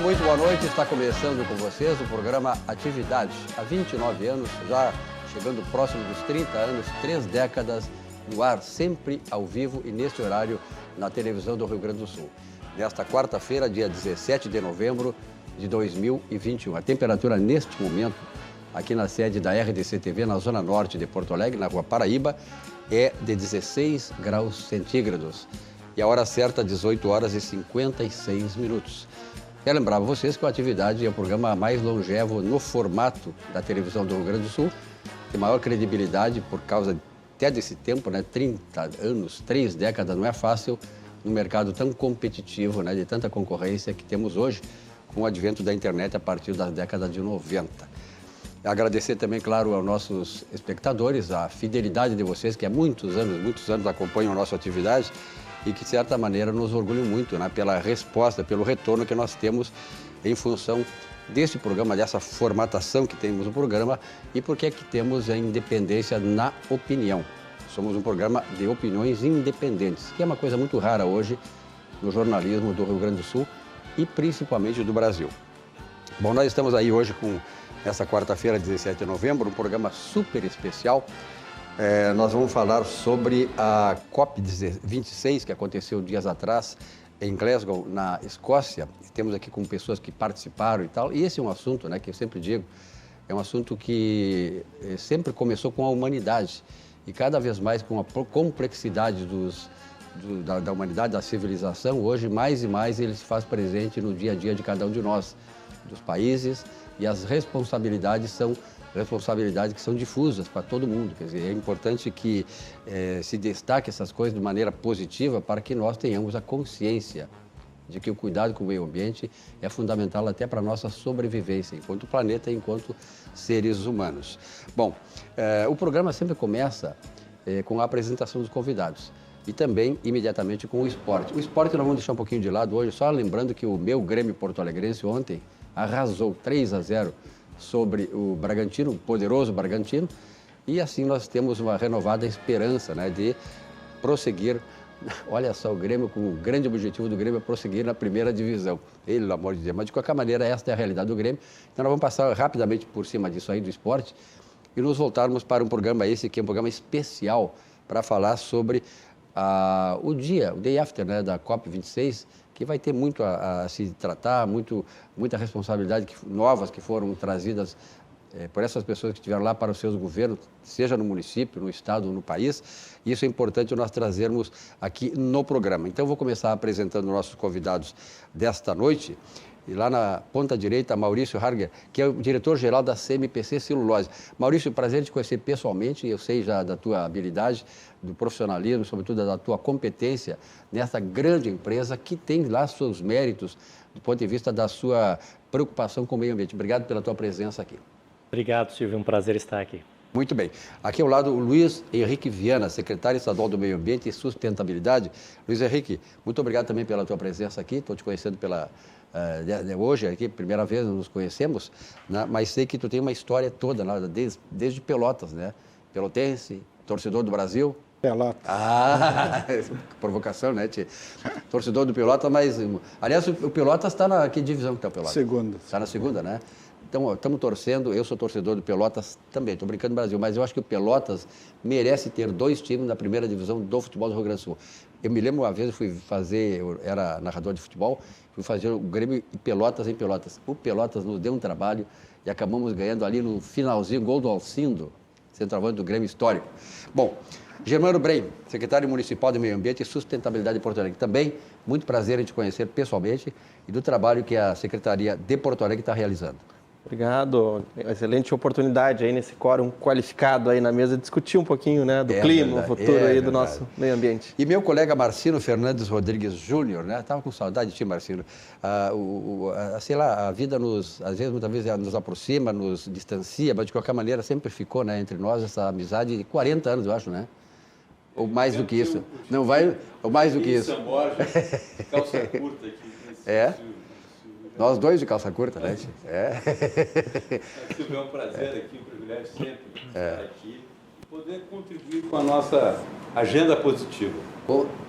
muito boa noite. Está começando com vocês o programa Atividade. Há 29 anos, já chegando próximo dos 30 anos, 3 décadas no ar, sempre ao vivo e neste horário na televisão do Rio Grande do Sul. Nesta quarta-feira, dia 17 de novembro de 2021. A temperatura neste momento, aqui na sede da RDC-TV, na zona norte de Porto Alegre, na Rua Paraíba, é de 16 graus centígrados. E a hora certa, 18 horas e 56 minutos. Quero lembrar a vocês que a Atividade é o programa mais longevo no formato da televisão do Rio Grande do Sul, tem maior credibilidade por causa até desse tempo, né? 30 anos, 3 décadas, não é fácil no mercado tão competitivo, né? De tanta concorrência que temos hoje, com o advento da internet a partir da década de 90. Agradecer também, claro, aos nossos espectadores, a fidelidade de vocês, que há muitos anos acompanham a nossa atividade e que, de certa maneira, nos orgulham muito, né, pela resposta, pelo retorno que nós temos em função desse programa, dessa formatação que temos no programa e porque é que temos a independência na opinião. Somos um programa de opiniões independentes, que é uma coisa muito rara hoje no jornalismo do Rio Grande do Sul e principalmente do Brasil. Bom, nós estamos aí hoje com essa quarta-feira, 17 de novembro, um programa super especial. Nós vamos falar sobre a COP26, que aconteceu dias atrás em Glasgow, na Escócia. Temos aqui com pessoas que participaram e tal. E esse é um assunto, né, que eu sempre digo, é um assunto que sempre começou com a humanidade. E cada vez mais com a complexidade da humanidade, da civilização, hoje mais e mais ele se faz presente no dia a dia de cada um de nós, dos países, e as responsabilidades que são difusas para todo mundo. Quer dizer, é importante que se destaque essas coisas de maneira positiva para que nós tenhamos a consciência de que o cuidado com o meio ambiente é fundamental até para a nossa sobrevivência, enquanto planeta e enquanto seres humanos. Bom, o programa sempre começa com a apresentação dos convidados e também imediatamente com o esporte. O esporte nós vamos deixar um pouquinho de lado hoje, só lembrando que o meu Grêmio Porto Alegrense ontem arrasou 3-0 sobre o Bragantino, o poderoso Bragantino, e assim nós temos uma renovada esperança, né, de prosseguir. Olha só, o Grêmio, com o grande objetivo do Grêmio é prosseguir na primeira divisão. Pelo amor de Deus, mas de qualquer maneira esta é a realidade do Grêmio. Então nós vamos passar rapidamente por cima disso aí, do esporte, e nos voltarmos para um programa esse, que é um programa especial para falar sobre o Day After, né, da COP26, que vai ter muito a se tratar, muita responsabilidade novas que foram trazidas por essas pessoas que estiveram lá para os seus governos, seja no município, no estado ou no país. Isso é importante nós trazermos aqui no programa. Então, eu vou começar apresentando nossos convidados desta noite. E lá na ponta direita, Maurício Harger, que é o diretor-geral da CMPC Celulose. Maurício, prazer te conhecer pessoalmente, eu sei já da tua habilidade, do profissionalismo, sobretudo da tua competência nessa grande empresa que tem lá seus méritos do ponto de vista da sua preocupação com o meio ambiente. Obrigado pela tua presença aqui. Obrigado, Silvio, um prazer estar aqui. Muito bem. Aqui ao lado, o Luiz Henrique Viana, secretário estadual do Meio Ambiente e Sustentabilidade. Luiz Henrique, muito obrigado também pela tua presença aqui. Estou te conhecendo hoje, aqui, primeira vez nos conhecemos, né? Mas sei que tu tem uma história toda, né? Desde Pelotas, né? Pelotense, torcedor do Brasil. Pelotas. Provocação, né, tchê? Torcedor do Pelotas, mas... Aliás, o Pelotas está na... Que divisão que está o Pelotas? Segunda. Está na segunda, né? Então, estamos torcendo, eu sou torcedor do Pelotas também, estou brincando do Brasil, mas eu acho que o Pelotas merece ter 2 times na primeira divisão do futebol do Rio Grande do Sul. Eu me lembro uma vez, eu era narrador de futebol, fui fazer o Grêmio e Pelotas em Pelotas. O Pelotas nos deu um trabalho e acabamos ganhando ali no finalzinho, gol do Alcindo, centroavante do Grêmio histórico. Bom, Germano Brem, secretário municipal de Meio Ambiente e Sustentabilidade de Porto Alegre. Também, muito prazer em te conhecer pessoalmente e do trabalho que a Secretaria de Porto Alegre está realizando. Obrigado, excelente oportunidade aí nesse quórum qualificado aí na mesa de discutir um pouquinho, né, do clima, o futuro aí do nosso meio ambiente. E meu colega Marcino Fernandes Rodrigues Júnior, né, estava com saudade de ti, Marcino. Sei lá, a vida muitas vezes nos aproxima, nos distancia, mas de qualquer maneira sempre ficou, né, entre nós essa amizade de 40 anos, eu acho, né? Ou mais do que isso. Não vai, ou mais do que isso. Calça curta aqui. É? Nós dois de calça curta, né? É um prazer aqui, um privilégio sempre estar aqui, poder contribuir com a nossa agenda positiva.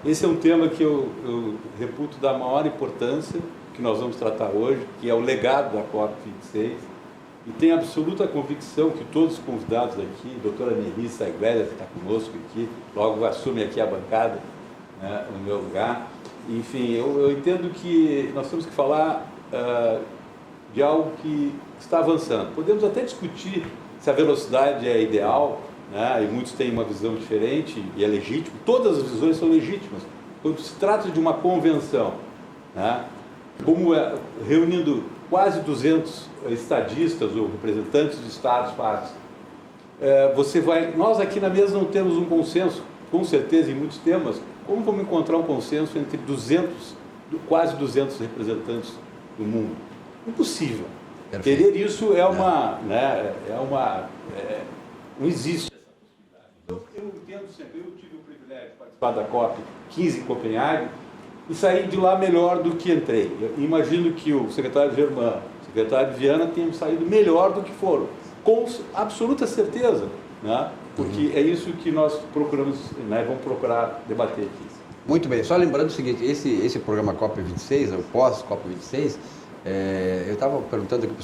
Esse é um tema que eu reputo da maior importância que nós vamos tratar hoje, que é o legado da COP26, e tenho absoluta convicção que todos os convidados aqui, a doutora Nerissa Aguilera, que está conosco aqui, logo assume aqui a bancada, né, no meu lugar. Enfim, eu entendo que nós temos que falar de algo que está avançando. Podemos até discutir se a velocidade é ideal, né, e muitos têm uma visão diferente, e é legítimo, todas as visões são legítimas. Quando se trata de uma convenção, né, como reunindo quase 200 estadistas ou representantes de estados partes, nós aqui na mesa não temos um consenso, com certeza em muitos temas. Como vamos encontrar um consenso entre quase 200 representantes do mundo? Impossível. Perfeito. Querer isso não existe essa possibilidade. Eu entendo sempre, eu tive o privilégio de participar da COP15 em Copenhague e saí de lá melhor do que entrei. Eu imagino que o secretário Germán, o secretário Viana tenham saído melhor do que foram, com absoluta certeza, né? Porque é isso que nós procuramos, né, vamos procurar debater aqui. Muito bem, só lembrando o seguinte, esse programa COP26, o pós-COP26, eu estava perguntando aqui para o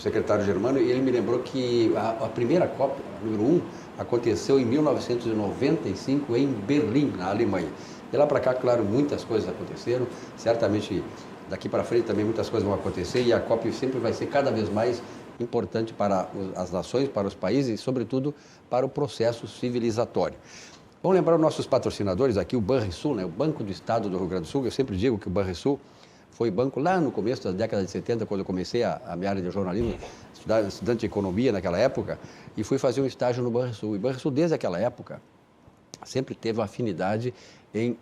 secretário Germano, e ele me lembrou que a primeira COP, número 1, aconteceu em 1995 em Berlim, na Alemanha. De lá para cá, claro, muitas coisas aconteceram, certamente daqui para frente também muitas coisas vão acontecer, e a COP sempre vai ser cada vez mais importante para as nações, para os países e, sobretudo, para o processo civilizatório. Vamos lembrar os nossos patrocinadores aqui, o Banrisul, né? O Banco do Estado do Rio Grande do Sul. Eu sempre digo que o Banrisul foi banco lá no começo da década de 70, quando eu comecei a minha área de jornalismo, estudante de economia naquela época, e fui fazer um estágio no Banrisul. E o Banrisul, desde aquela época, sempre teve uma afinidade em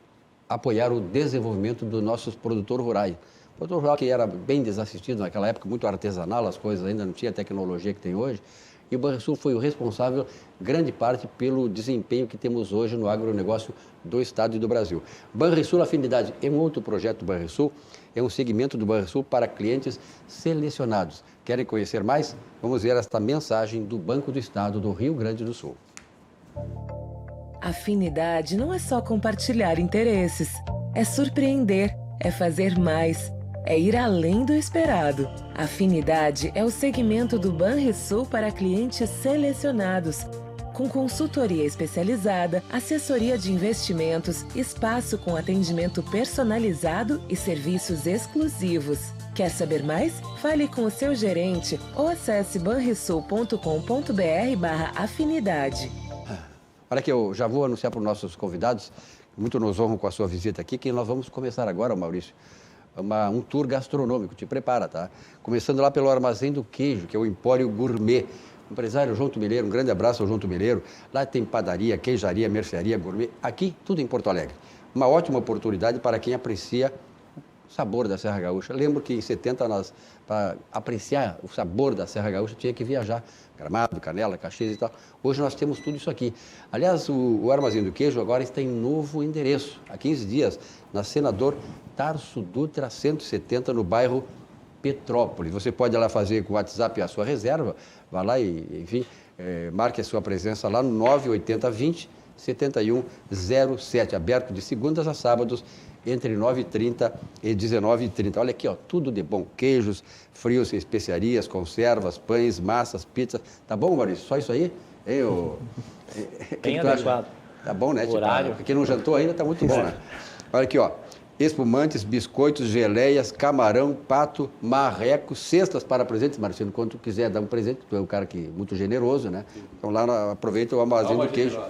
apoiar o desenvolvimento dos nossos produtores rurais. O produtor rural que era bem desassistido naquela época, muito artesanal, as coisas ainda não tinha a tecnologia que tem hoje, e o Banrisul foi o responsável, grande parte, pelo desempenho que temos hoje no agronegócio do Estado e do Brasil. Banrisul Afinidade é um outro projeto do Banrisul, é um segmento do Banrisul para clientes selecionados. Querem conhecer mais? Vamos ver esta mensagem do Banco do Estado do Rio Grande do Sul. Afinidade não é só compartilhar interesses, é surpreender, é fazer mais. É ir além do esperado. Afinidade é o segmento do Banrisul para clientes selecionados, com consultoria especializada, assessoria de investimentos, espaço com atendimento personalizado e serviços exclusivos. Quer saber mais? Fale com o seu gerente ou acesse banrisul.com.br/afinidade. Olha aqui, eu já vou anunciar para os nossos convidados, muito nos honram com a sua visita aqui, que nós vamos começar agora, Maurício, um tour gastronômico. Te prepara, tá? Começando lá pelo Armazém do Queijo, que é o Empório Gourmet. O empresário João Tumileiro, um grande abraço ao João Tumileiro. Lá tem padaria, queijaria, mercearia, gourmet. Aqui, tudo em Porto Alegre. Uma ótima oportunidade para quem aprecia o sabor da Serra Gaúcha. Lembro que em 70, para apreciar o sabor da Serra Gaúcha, tinha que viajar. Gramado, Canela, Caxias e tal. Hoje nós temos tudo isso aqui. Aliás, o Armazém do Queijo agora está em novo endereço. Há 15 dias, na Senador Tarso Dutra 170, no bairro Petrópolis. Você pode ir lá fazer com o WhatsApp a sua reserva. Vá lá e, enfim, marque a sua presença lá no 980-20-7107. Aberto de segundas a sábados, entre 9h30 e 19h30. Olha aqui, ó, tudo de bom. Queijos, frios, especiarias, conservas, pães, massas, pizzas. Tá bom, Maurício? Só isso aí? Bem adequado. Tá bom, né? Horário. Tipo, quem não jantou ainda tá muito bom, né? Olha aqui, ó. Espumantes, biscoitos, geleias, camarão, pato, marreco, cestas para presentes. Marcelo, quando tu quiser dar um presente, tu é um cara que muito generoso, né? Então lá aproveita o Armazém do Queijo.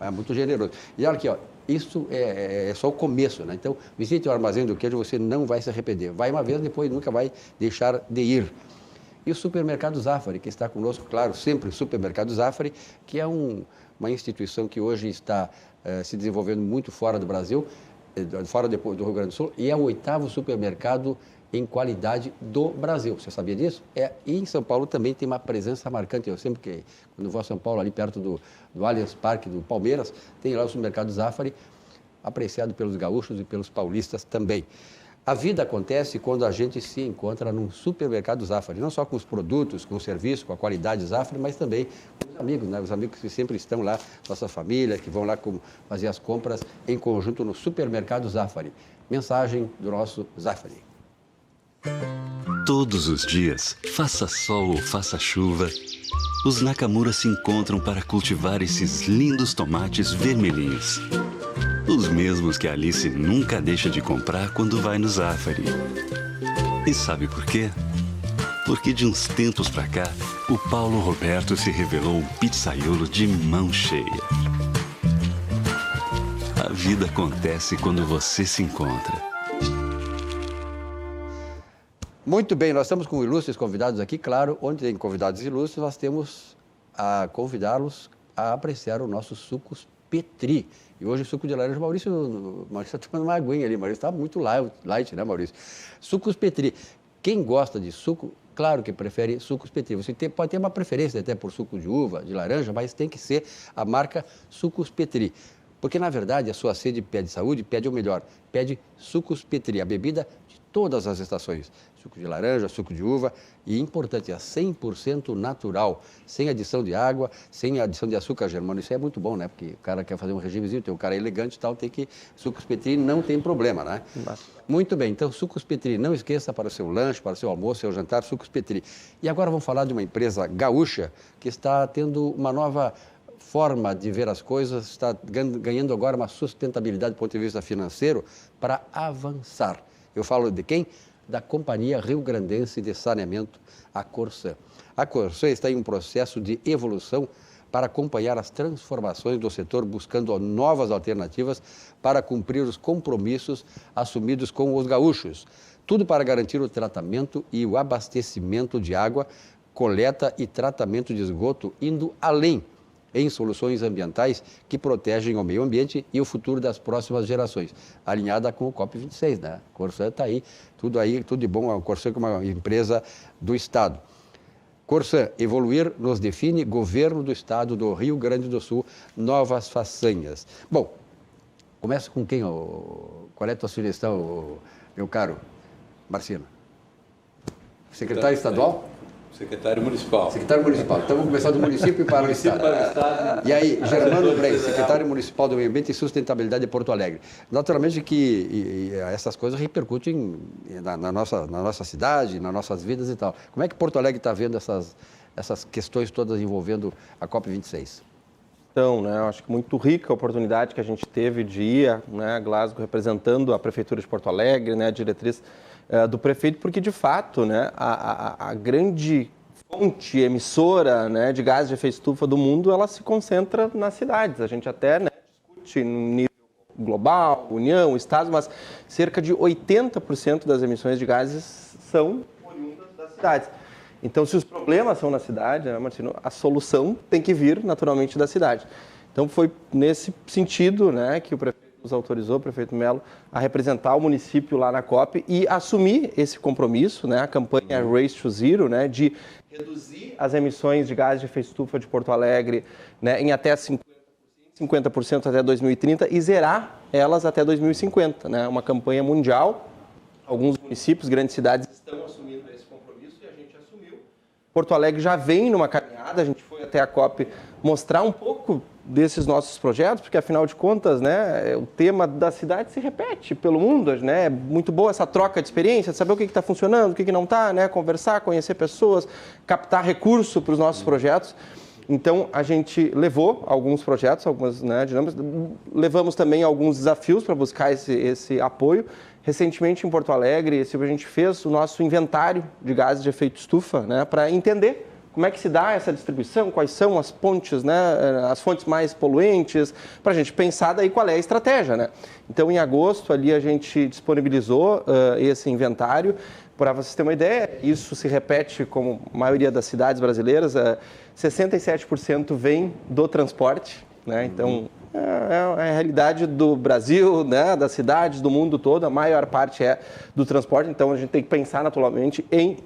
É muito generoso. E olha aqui, ó. Isso é só o começo, né? Então, visite o Armazém do Queijo, você não vai se arrepender. Vai uma vez, depois nunca vai deixar de ir. E o Supermercado Zafari, que está conosco, claro, sempre o Supermercado Zafari, que é uma instituição que hoje está se desenvolvendo muito fora do Brasil, fora do Rio Grande do Sul, e é o 8º supermercado em qualidade do Brasil. Você sabia disso? E em São Paulo também tem uma presença marcante. Eu sempre que, quando vou a São Paulo, ali perto do Allianz Parque, do Palmeiras, tem lá o Supermercado Zafari, apreciado pelos gaúchos e pelos paulistas também. A vida acontece quando a gente se encontra num supermercado Zafari, não só com os produtos, com o serviço, com a qualidade Zafari, mas também com os amigos, né? Os amigos que sempre estão lá, nossa família, que vão lá fazer as compras em conjunto no supermercado Zafari. Mensagem do nosso Zafari. Todos os dias, faça sol ou faça chuva, os Nakamura se encontram para cultivar esses lindos tomates vermelhinhos. Os mesmos que a Alice nunca deixa de comprar quando vai no Zafari. E sabe por quê? Porque de uns tempos pra cá, o Paulo Roberto se revelou um pizzaiolo de mão cheia. A vida acontece quando você se encontra. Muito bem, nós estamos com ilustres convidados aqui, claro, onde tem convidados ilustres, nós temos a convidá-los a apreciar o nosso sucos Petri. E hoje suco de laranja, Maurício está tomando uma aguinha ali, Maurício está muito light, né, Maurício? Sucos Petri. Quem gosta de suco, claro que prefere sucos Petri. Você pode ter uma preferência até por suco de uva, de laranja, mas tem que ser a marca Sucos Petri. Porque, na verdade, a sua sede pede saúde, pede o melhor, pede Sucos Petri, a bebida de todas as estações. Suco de laranja, suco de uva e, importante, é 100% natural, sem adição de água, sem adição de açúcar, Germano. Isso é muito bom, né? Porque o cara quer fazer um regimezinho, tem um cara elegante e tal, tem que... Sucos Petri não tem problema, né? Muito bem, então, Sucos Petri, não esqueça para o seu lanche, para o seu almoço, seu jantar, Sucos Petri. E agora vamos falar de uma empresa gaúcha que está tendo uma nova forma de ver as coisas, está ganhando agora uma sustentabilidade do ponto de vista financeiro para avançar. Eu falo de quem? Da Companhia Rio Grandense de Saneamento, a Corsã. A Corsã está em um processo de evolução para acompanhar as transformações do setor, buscando novas alternativas para cumprir os compromissos assumidos com os gaúchos. Tudo para garantir o tratamento e o abastecimento de água, coleta e tratamento de esgoto, indo além em soluções ambientais que protegem o meio ambiente e o futuro das próximas gerações, alinhada com o COP26, né? A Corsã está aí, tudo de bom, a Corsã é uma empresa do Estado. Corsã, evoluir nos define, governo do Estado do Rio Grande do Sul, novas façanhas. Bom, começa com quem? Qual é a tua sugestão, meu caro Marcino? Secretário estadual? Secretário municipal. Secretário municipal. Então vamos começar do município para o Estado. E aí, Germano Breis, secretário municipal do Meio Ambiente e Sustentabilidade de Porto Alegre. Naturalmente que essas coisas repercutem na nossa cidade, nas nossas vidas e tal. Como é que Porto Alegre está vendo essas questões todas envolvendo a COP26? Então, né, eu acho que muito rica a oportunidade que a gente teve de ir, né, a Glasgow representando a Prefeitura de Porto Alegre, né, a diretriz do prefeito, porque de fato, né, a grande fonte emissora, né, de gases de efeito estufa do mundo, ela se concentra nas cidades. A gente até, né, discute no nível global, União, Estados, mas cerca de 80% das emissões de gases são oriundas das cidades. Então, se os problemas são na cidade, né, Marcino, a solução tem que vir naturalmente da cidade. Então, foi nesse sentido, né, que o prefeito nos autorizou, o prefeito Melo, a representar o município lá na COP e assumir esse compromisso, né, a campanha Race to Zero, né, de reduzir as emissões de gases de efeito estufa de Porto Alegre, né, em até 50% até 2030 e zerar elas até 2050, né, uma campanha mundial. Alguns municípios, grandes cidades estão assumindo esse compromisso e a gente assumiu. Porto Alegre já vem numa caminhada, a gente foi até a COP mostrar um pouco desses nossos projetos, porque afinal de contas, né, o tema da cidade se repete pelo mundo, né, é muito boa essa troca de experiência, saber o que está funcionando, o que não está, né, conversar, conhecer pessoas, captar recurso para os nossos projetos. Então, a gente levou alguns projetos, algumas, né, dinâmicas, levamos também alguns desafios para buscar esse apoio. Recentemente, em Porto Alegre, a gente fez o nosso inventário de gases de efeito estufa, né, para entender como é que se dá essa distribuição, quais são as pontes, né, as fontes mais poluentes, para a gente pensar daí qual é a estratégia, né? Então, em agosto, ali a gente disponibilizou esse inventário. Para vocês terem uma ideia, isso se repete como a maioria das cidades brasileiras, 67% vem do transporte, né? Então, é a realidade do Brasil, né, das cidades, do mundo todo, a maior parte é do transporte, então a gente tem que pensar naturalmente em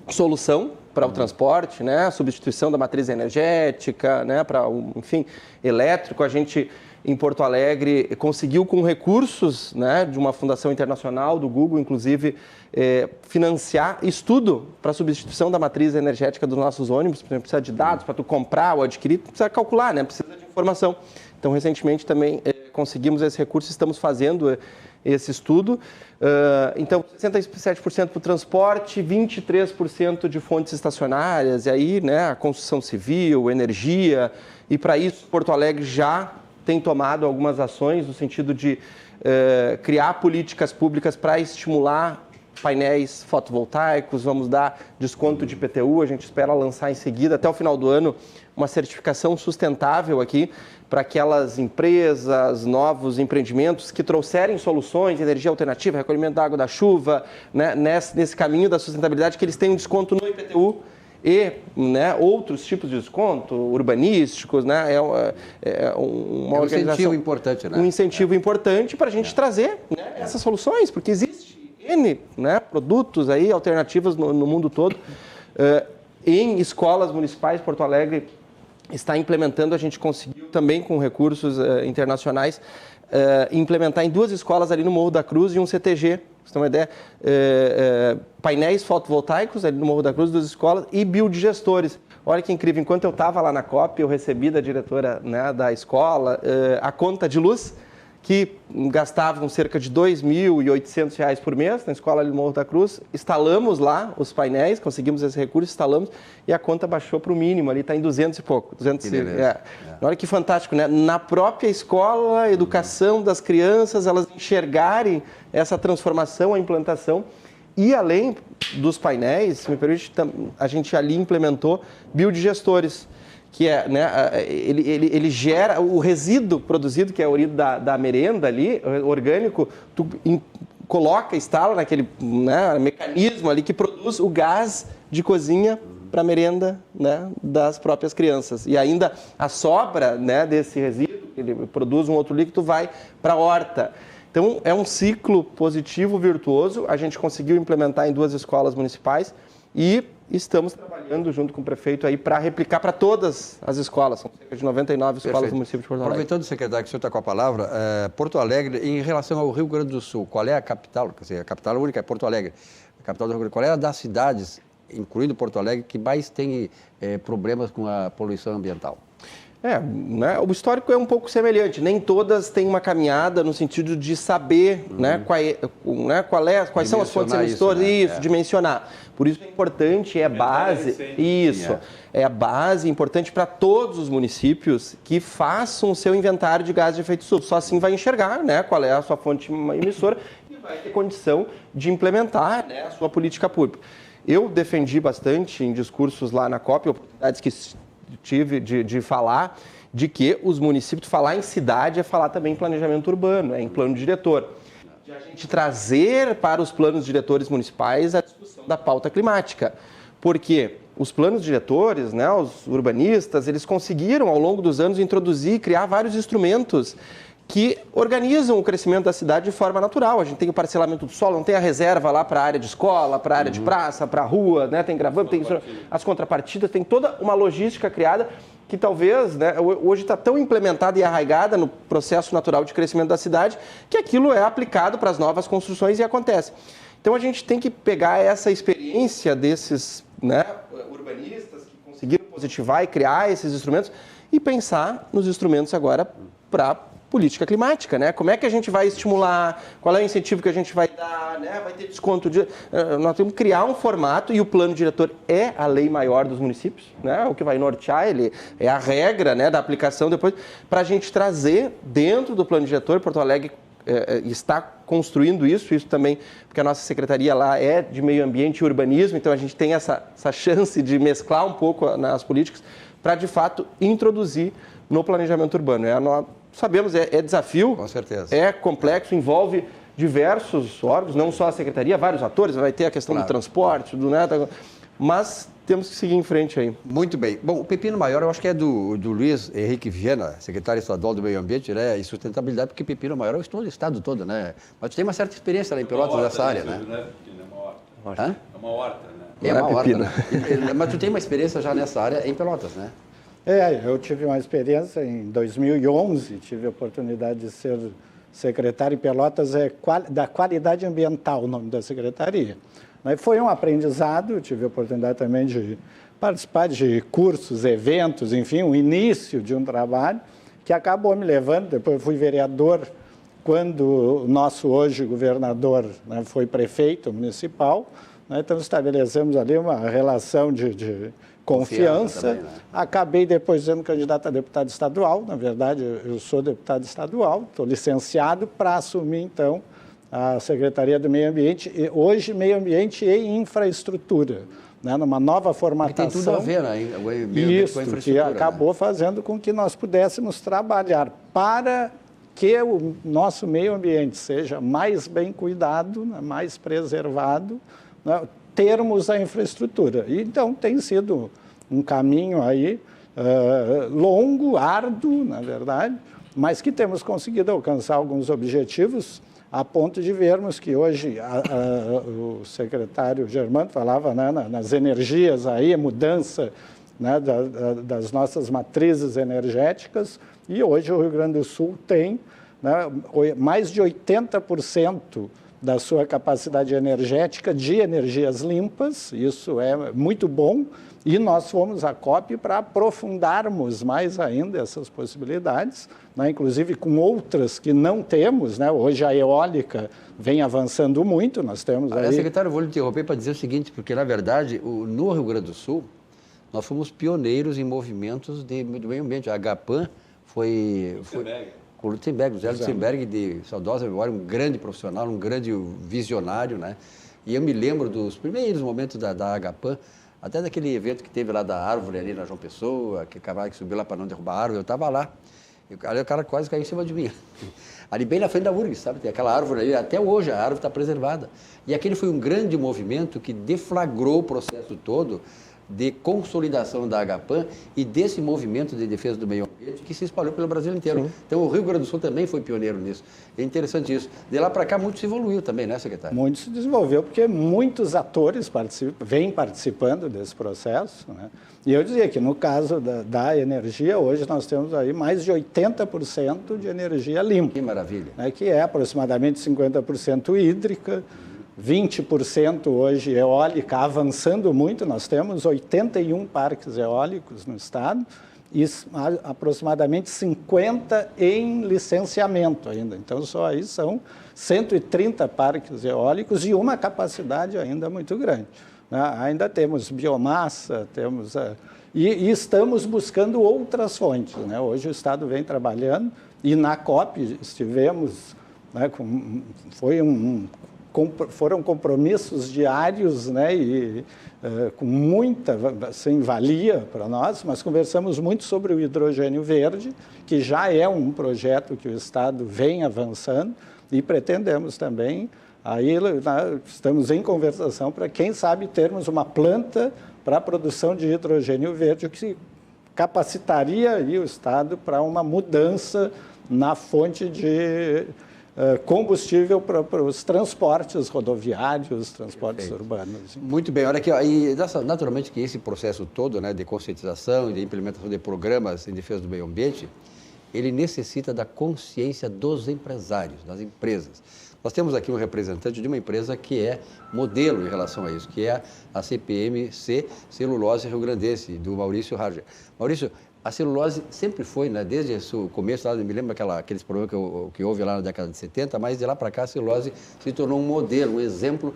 solução para o transporte, né, a substituição da matriz energética, né, para, enfim, elétrico. A gente, em Porto Alegre, conseguiu com recursos, né, de uma fundação internacional, do Google, inclusive, financiar estudo para a substituição da matriz energética dos nossos ônibus. Porque precisa de dados para tu comprar ou adquirir, precisa calcular, né, precisa de informação. Então, recentemente também conseguimos esse recurso, estamos fazendo esse estudo. Então, 67% para o transporte, 23% de fontes estacionárias, e aí, né, a construção civil, energia, e para isso Porto Alegre já tem tomado algumas ações no sentido de criar políticas públicas para estimular painéis fotovoltaicos, vamos dar desconto de IPTU, a gente espera lançar em seguida, até o final do ano, uma certificação sustentável aqui para aquelas empresas, novos empreendimentos que trouxerem soluções, energia alternativa, recolhimento da água da chuva, né, nesse caminho da sustentabilidade, que eles tenham desconto no IPTU e, né, outros tipos de desconto, urbanísticos, né, um incentivo importante, né? Um incentivo importante para a gente trazer, né, essas soluções, porque existe N, né, produtos aí, alternativas no mundo todo. Em escolas municipais, Porto Alegre está implementando, a gente conseguiu também com recursos internacionais, implementar em 2 escolas ali no Morro da Cruz e um CTG, pra você ter uma ideia, painéis fotovoltaicos ali no Morro da Cruz, 2 escolas, e biodigestores. Olha que incrível, enquanto eu estava lá na COP, eu recebi da diretora, né, da escola a conta de luz, que gastavam cerca de R$ 2.800 por mês na escola ali no Morro da Cruz. Instalamos lá os painéis, conseguimos esse recurso, instalamos, e a conta baixou para o mínimo, ali está em 200 e pouco. 200 Olha que fantástico, né? Na própria escola, a educação das crianças, elas enxergarem essa transformação, a implantação. E além dos painéis, se me permite, a gente ali implementou biodigestores, que é, né, ele gera o resíduo produzido, que é o resíduo da merenda ali, orgânico, tu instala naquele, né, mecanismo ali que produz o gás de cozinha para a merenda, né, das próprias crianças. E ainda a sobra, né, desse resíduo, ele produz um outro líquido, vai para a horta. Então, é um ciclo positivo, virtuoso. A gente conseguiu implementar em 2 escolas municipais e estamos trabalhando junto com o prefeito aí para replicar para todas as escolas. São cerca de 99 escolas do município de Porto Alegre. Aproveitando, secretário, que o senhor está com a palavra, Porto Alegre, em relação ao Rio Grande do Sul, qual é a capital? Quer dizer, a capital única é Porto Alegre. A capital do Rio Grande do Sul, qual é a das cidades, incluindo Porto Alegre, que mais tem problemas com a poluição ambiental? Né, o histórico é um pouco semelhante. Nem todas têm uma caminhada no sentido de saber, né, quais são as fontes emissoras, dimensionar. Por isso é importante, é a base, é a base importante para todos os municípios que façam o seu inventário de gases de efeito estufa. Só assim vai enxergar, né, qual é a sua fonte emissora e vai ter condição de implementar, né, a sua política pública. Eu defendi bastante em discursos lá na COP, oportunidades que tive de falar, de que os municípios, falar em cidade é falar também em planejamento urbano, em plano diretor. De a gente trazer para os planos diretores municipais a discussão da pauta climática. Porque os planos diretores, né, os urbanistas, eles conseguiram ao longo dos anos introduzir e criar vários instrumentos que organizam o crescimento da cidade de forma natural. A gente tem o parcelamento do solo, não tem a reserva lá para a área de escola, para a área de praça, para a rua, né? Tem gravame, tem as contrapartidas, tem toda uma logística criada que talvez, né, hoje está tão implementada e arraigada no processo natural de crescimento da cidade que aquilo é aplicado para as novas construções e acontece. Então a gente tem que pegar essa experiência desses, né, urbanistas que conseguiram positivar e criar esses instrumentos e pensar nos instrumentos agora para política climática, né? Como é que a gente vai estimular? Qual é o incentivo que a gente vai dar? Né? Vai ter desconto de... Nós temos que criar um formato e o plano diretor é a lei maior dos municípios, né? O que vai nortear, ele é a regra, né, da aplicação depois, para a gente trazer dentro do plano diretor. Porto Alegre está construindo isso também, porque a nossa secretaria lá é de meio ambiente e urbanismo, então a gente tem essa chance de mesclar um pouco nas políticas para, de fato, introduzir no planejamento urbano. Sabemos, é desafio, com certeza, é complexo, envolve diversos órgãos, não só a secretaria, vários atores, vai ter a questão do transporte, mas temos que seguir em frente aí. Muito bem. Bom, o pepino maior eu acho que é do Luiz Henrique Viana, secretário estadual do Meio Ambiente, né, e Sustentabilidade, porque pepino maior é o estado todo, né? Mas tu tem uma certa experiência lá em Pelotas nessa área, né? É uma horta, né? É uma horta, né? Mas tu tem uma experiência já nessa área em Pelotas, né? Eu tive uma experiência em 2011, tive a oportunidade de ser secretário em Pelotas, da qualidade ambiental, o nome da secretaria. Mas foi um aprendizado, tive a oportunidade também de participar de cursos, eventos, enfim, o início de um trabalho que acabou me levando, depois eu fui vereador quando o nosso hoje governador, né, foi prefeito municipal, né, então estabelecemos ali uma relação de confiança. Também, né? Acabei depois sendo candidato a deputado estadual. Na verdade, eu sou deputado estadual, estou licenciado para assumir, então, a Secretaria do Meio Ambiente, e hoje Meio Ambiente e Infraestrutura, né, numa nova formatação. Que tem tudo a ver, né? O meio ambiente com a infraestrutura, que acabou, né, fazendo com que nós pudéssemos trabalhar para que o nosso meio ambiente seja mais bem cuidado, né, mais preservado, né, termos a infraestrutura. E, então, tem sido um caminho aí longo, árduo, na verdade, mas que temos conseguido alcançar alguns objetivos, a ponto de vermos que hoje o secretário Germano falava, né, nas energias, aí, a mudança, né, das nossas matrizes energéticas, e hoje o Rio Grande do Sul tem, né, mais de 80% da sua capacidade energética de energias limpas. Isso é muito bom, e nós fomos à COP para aprofundarmos mais ainda essas possibilidades, né, inclusive com outras que não temos, né? Hoje a eólica vem avançando muito, nós temos aí... Secretário, eu vou lhe interromper para dizer o seguinte, porque, na verdade, no Rio Grande do Sul, nós fomos pioneiros em movimentos do meio ambiente. A Agapan foi com o Lutzenberg, o Zé Lutzenberg, de saudosa memória, um grande profissional, um grande visionário, né? E eu me lembro dos primeiros momentos da Agapan, até daquele evento que teve lá da árvore ali na João Pessoa, que subiu lá para não derrubar a árvore, eu estava lá. Ali o cara quase caiu em cima de mim. Ali bem na frente da URGS, sabe? Tem aquela árvore ali, até hoje a árvore está preservada. E aquele foi um grande movimento que deflagrou o processo todo de consolidação da Agapan e desse movimento de defesa do meio ambiente que se espalhou pelo Brasil inteiro. Sim. Então, o Rio Grande do Sul também foi pioneiro nisso. É interessante isso. De lá para cá, muito se evoluiu também, né, secretário? Muito se desenvolveu, porque muitos atores vêm participando desse processo, né? E eu dizia que, no caso da energia, hoje nós temos aí mais de 80% de energia limpa. Que maravilha. Né, que é aproximadamente 50% hídrica, 20% hoje eólica, avançando muito. Nós temos 81 parques eólicos no estado e aproximadamente 50 em licenciamento ainda. Então, só aí são 130 parques eólicos e uma capacidade ainda muito grande, né? Ainda temos biomassa, e estamos buscando outras fontes, né? Hoje o estado vem trabalhando e na COP estivemos, né, foram compromissos diários, né, e com muita assim, valia para nós, mas conversamos muito sobre o hidrogênio verde, que já é um projeto que o estado vem avançando, e pretendemos também, aí estamos em conversação para, quem sabe, termos uma planta para a produção de hidrogênio verde, o que capacitaria aí o estado para uma mudança na fonte de combustível para os transportes rodoviários, transportes urbanos. Muito bem, olha aqui, ó, e naturalmente que esse processo todo, né, de conscientização e de implementação de programas em defesa do meio ambiente, ele necessita da consciência dos empresários, das empresas. Nós temos aqui um representante de uma empresa que é modelo em relação a isso, que é a CPMC Celulose Rio Grandense, do Maurício Harger. Maurício, a celulose sempre foi, né, desde o começo, lá, me lembro aqueles problemas que houve lá na década de 70, mas de lá para cá a celulose se tornou um modelo, um exemplo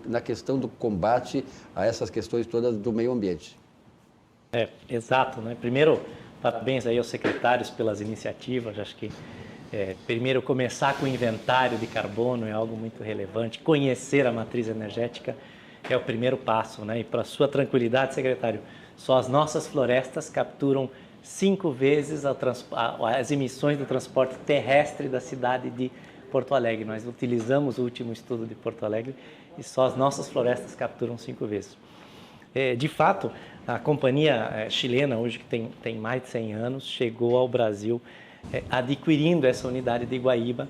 na questão do combate a essas questões todas do meio ambiente. Exato, né? Primeiro, parabéns aí aos secretários pelas iniciativas. Acho que primeiro começar com o inventário de carbono é algo muito relevante. Conhecer a matriz energética é o primeiro passo, né? E para sua tranquilidade, secretário, só as nossas florestas capturam 5 vezes as emissões do transporte terrestre da cidade de Porto Alegre. Nós utilizamos o último estudo de Porto Alegre e só as nossas florestas capturam 5 vezes. De fato, a companhia chilena, hoje que tem mais de 100 anos, chegou ao Brasil adquirindo essa unidade de Guaíba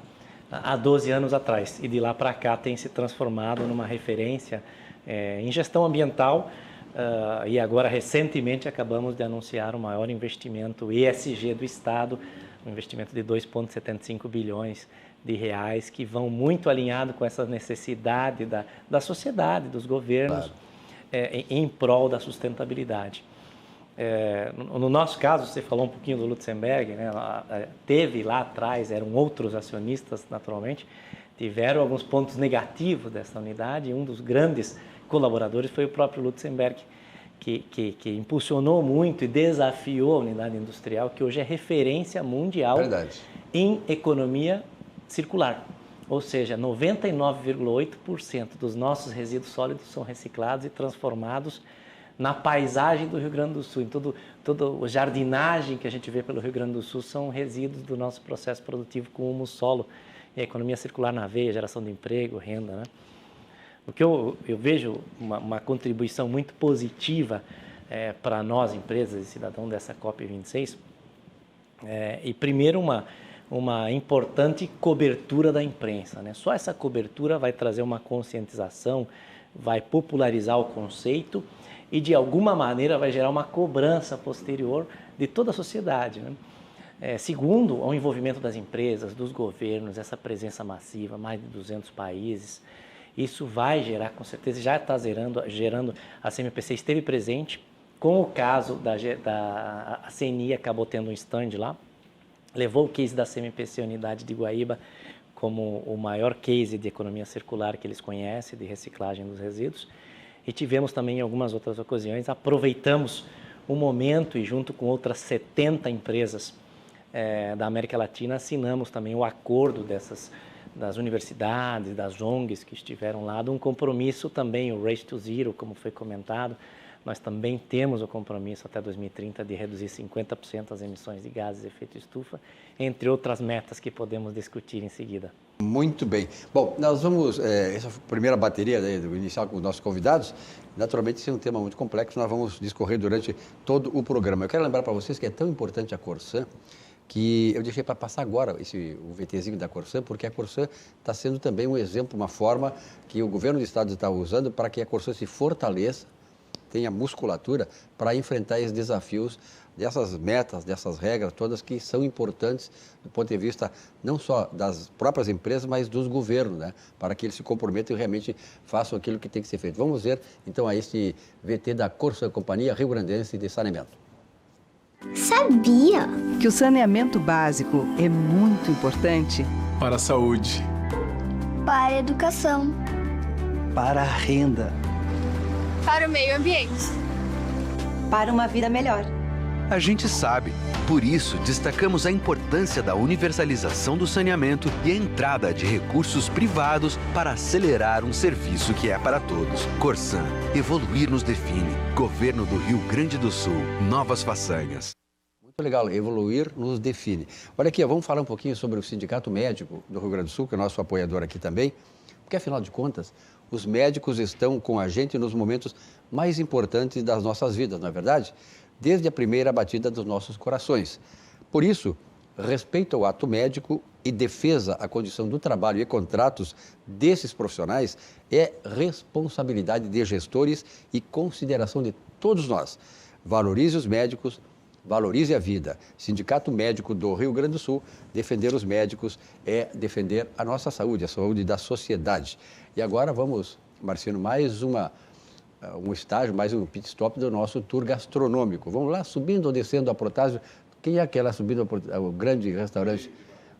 há 12 anos atrás. E de lá para cá tem se transformado numa referência em gestão ambiental. E agora, recentemente, acabamos de anunciar o maior investimento ESG do Estado, um investimento de 2,75 bilhões de reais, que vão muito alinhado com essa necessidade da sociedade, dos governos, claro, em prol da sustentabilidade. No nosso caso, você falou um pouquinho do Lutzenberg, né? Teve lá atrás, eram outros acionistas, naturalmente, tiveram alguns pontos negativos dessa unidade, e um dos grandes colaboradores foi o próprio Lutzenberg, que impulsionou muito e desafiou a unidade industrial, que hoje é referência mundial em economia circular. Ou seja, 99,8% dos nossos resíduos sólidos são reciclados e transformados na paisagem do Rio Grande do Sul. Em toda a jardinagem que a gente vê pelo Rio Grande do Sul são resíduos do nosso processo produtivo com humus solo e a economia circular na veia, geração de emprego, renda, né? O que eu vejo uma contribuição muito positiva para nós, empresas e cidadãos dessa COP26, e primeiro uma importante cobertura da imprensa, né? Só essa cobertura vai trazer uma conscientização, vai popularizar o conceito e de alguma maneira vai gerar uma cobrança posterior de toda a sociedade, né? Segundo, o envolvimento das empresas, dos governos, essa presença massiva, mais de 200 países, isso vai gerar, com certeza, já está gerando, a CMPC esteve presente, com o caso a CNI acabou tendo um stand lá, levou o case da CMPC Unidade de Guaíba como o maior case de economia circular que eles conhecem, de reciclagem dos resíduos, e tivemos também em algumas outras ocasiões, aproveitamos o momento e junto com outras 70 empresas da América Latina, assinamos também o acordo das universidades, das ONGs que estiveram lá, de um compromisso também, o Race to Zero, como foi comentado. Nós também temos o compromisso até 2030 de reduzir 50% as emissões de gases de efeito estufa, entre outras metas que podemos discutir em seguida. Muito bem. Bom, nós vamos, essa primeira bateria do inicial com os nossos convidados, naturalmente isso é um tema muito complexo, nós vamos discorrer durante todo o programa. Eu quero lembrar para vocês que é tão importante a Corsan, que eu deixei para passar agora o VTzinho da Corsan, porque a Corsan está sendo também um exemplo, uma forma que o governo do estado está usando para que a Corsan se fortaleça, tenha musculatura para enfrentar esses desafios dessas metas, dessas regras todas que são importantes do ponto de vista não só das próprias empresas, mas dos governos, né? Para que eles se comprometam e realmente façam aquilo que tem que ser feito. Vamos ver então a este VT da Corsan Companhia Rio Grandense de Saneamento. Sabia que o saneamento básico é muito importante para a saúde, para a educação, para a renda, para o meio ambiente, para uma vida melhor. A gente sabe, por isso destacamos a importância da universalização do saneamento e a entrada de recursos privados para acelerar um serviço que é para todos. Corsan, evoluir nos define. Governo do Rio Grande do Sul, novas façanhas. Muito legal, evoluir nos define. Olha aqui, vamos falar um pouquinho sobre o Sindicato Médico do Rio Grande do Sul, que é nosso apoiador aqui também, porque afinal de contas, os médicos estão com a gente nos momentos mais importantes das nossas vidas, não é verdade? Desde a primeira batida dos nossos corações. Por isso, respeito ao ato médico e defesa à condição do trabalho e contratos desses profissionais é responsabilidade de gestores e consideração de todos nós. Valorize os médicos, valorize a vida. Sindicato Médico do Rio Grande do Sul, defender os médicos é defender a nossa saúde, a saúde da sociedade. E agora vamos, Marciano, mais um estágio, mais um pit stop do nosso tour gastronômico. Vamos lá, subindo ou descendo a Protásio. Quem é aquela subindo ao grande restaurante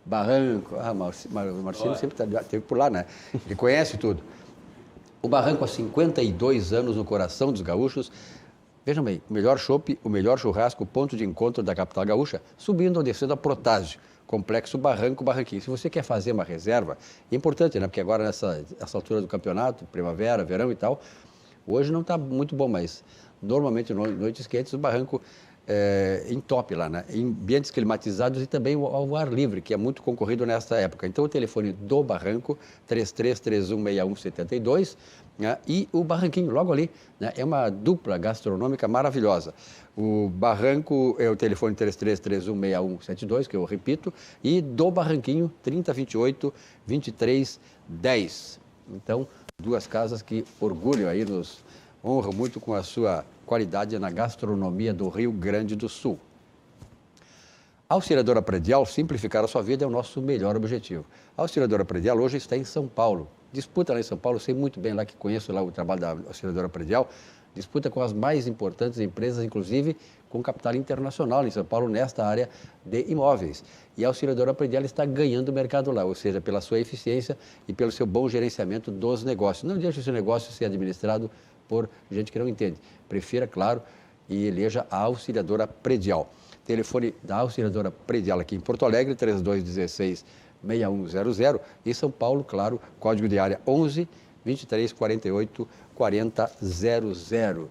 Barranco? O Marcelo sempre esteve por lá, né? Ele conhece tudo. O Barranco há 52 anos no coração dos gaúchos. Vejam bem, o melhor chopp, o melhor churrasco, ponto de encontro da capital gaúcha, subindo ou descendo a Protásio. Complexo Barranco, Barranquinho. Se você quer fazer uma reserva, é importante, né? Porque agora nessa altura do campeonato, primavera, verão e tal, hoje não está muito bom, mas normalmente noites quentes o barranco entope lá, né? Em ambientes climatizados e também ao ar livre, que é muito concorrido nesta época. Então o telefone do Barranco, 33316172, né? E o Barranquinho, logo ali, né? É uma dupla gastronômica maravilhosa. O Barranco é o telefone 33316172, que eu repito, e do Barranquinho, 3028-2310. Então, duas casas que orgulham aí, nos honram muito com a sua qualidade na gastronomia do Rio Grande do Sul. A Auxiliadora Predial, simplificar a sua vida é o nosso melhor objetivo. A Auxiliadora Predial hoje está em São Paulo. Disputa lá em São Paulo, sei muito bem lá, que conheço lá o trabalho da Auxiliadora Predial. disputa com as mais importantes empresas, inclusive com capital internacional em São Paulo, nesta área de imóveis. E a Auxiliadora Predial está ganhando o mercado lá, ou seja, pela sua eficiência e pelo seu bom gerenciamento dos negócios. Não deixe o seu negócio ser administrado por gente que não entende. Prefira, claro, e eleja a Auxiliadora Predial. Telefone da Auxiliadora Predial aqui em Porto Alegre, 3216-6100. Em São Paulo, claro, código de área 11 23 48 40 00.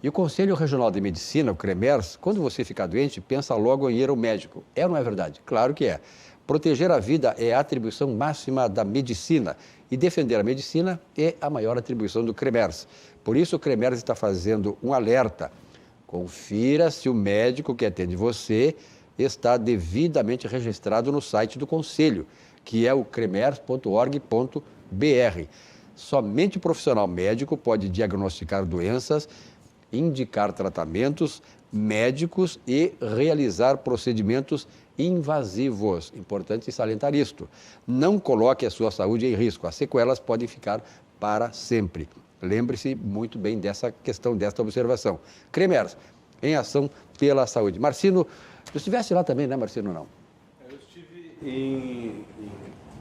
E o Conselho Regional de Medicina, o CREMERS, quando você ficar doente, pensa logo em ir ao médico. É ou não é verdade? Claro que é. Proteger a vida é a atribuição máxima da medicina e defender a medicina é a maior atribuição do CREMERS. Por isso, o CREMERS está fazendo um alerta. Confira se o médico que atende você está devidamente registrado no site do Conselho, que é o cremers.org.br. Somente o profissional médico pode diagnosticar doenças, indicar tratamentos médicos e realizar procedimentos invasivos. Importante salientar isto. Não coloque a sua saúde em risco. As sequelas podem ficar para sempre. Lembre-se muito bem dessa questão, desta observação. CREMERS, em ação pela saúde. Marcino, tu estivesse lá também, né, Marcino, não? Eu estive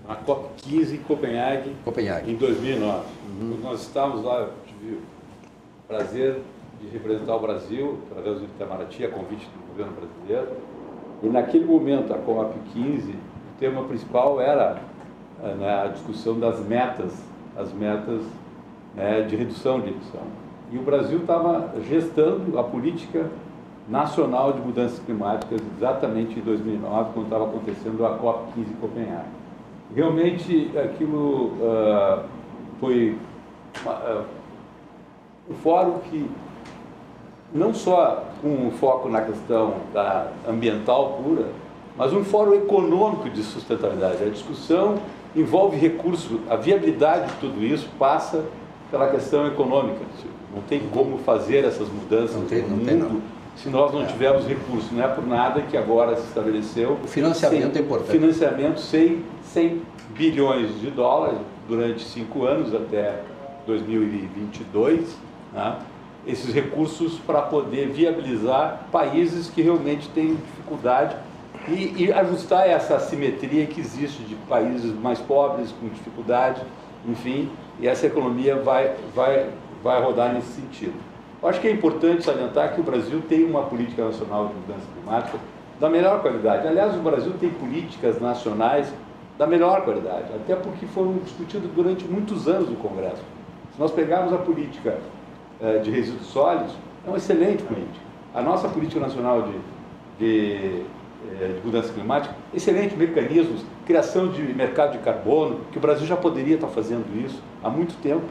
na COP15 em Copenhague, em 2009. Quando nós estávamos lá, eu tive o prazer de representar o Brasil, através do Itamaraty, a convite do governo brasileiro. E naquele momento, a COP15, o tema principal era a discussão das metas, as metas de redução de emissão. E o Brasil estava gestando a política nacional de mudanças climáticas exatamente em 2009, quando estava acontecendo a COP15 em Copenhague. Realmente, aquilo foi um fórum que, não só com um foco na questão ambiental pura, mas um fórum econômico de sustentabilidade. A discussão envolve recursos, a viabilidade de tudo isso passa pela questão econômica. Não tem como fazer essas mudanças no mundo se nós não tivermos recursos. Não é por nada que agora se estabeleceu... O financiamento é importante. Financiamento, 100 bilhões de dólares durante 5 anos, até 2022, né? Esses recursos para poder viabilizar países que realmente têm dificuldade e ajustar essa assimetria que existe de países mais pobres, com dificuldade, enfim, e essa economia vai rodar nesse sentido. Eu acho que é importante salientar que o Brasil tem uma política nacional de mudança climática da melhor qualidade. Aliás, o Brasil tem políticas nacionais da melhor qualidade, até porque foram discutidas durante muitos anos no Congresso. Se nós pegarmos a política de resíduos sólidos, é uma excelente política. A nossa política nacional de mudança climática, excelentes mecanismos, criação de mercado de carbono, que o Brasil já poderia estar fazendo isso há muito tempo,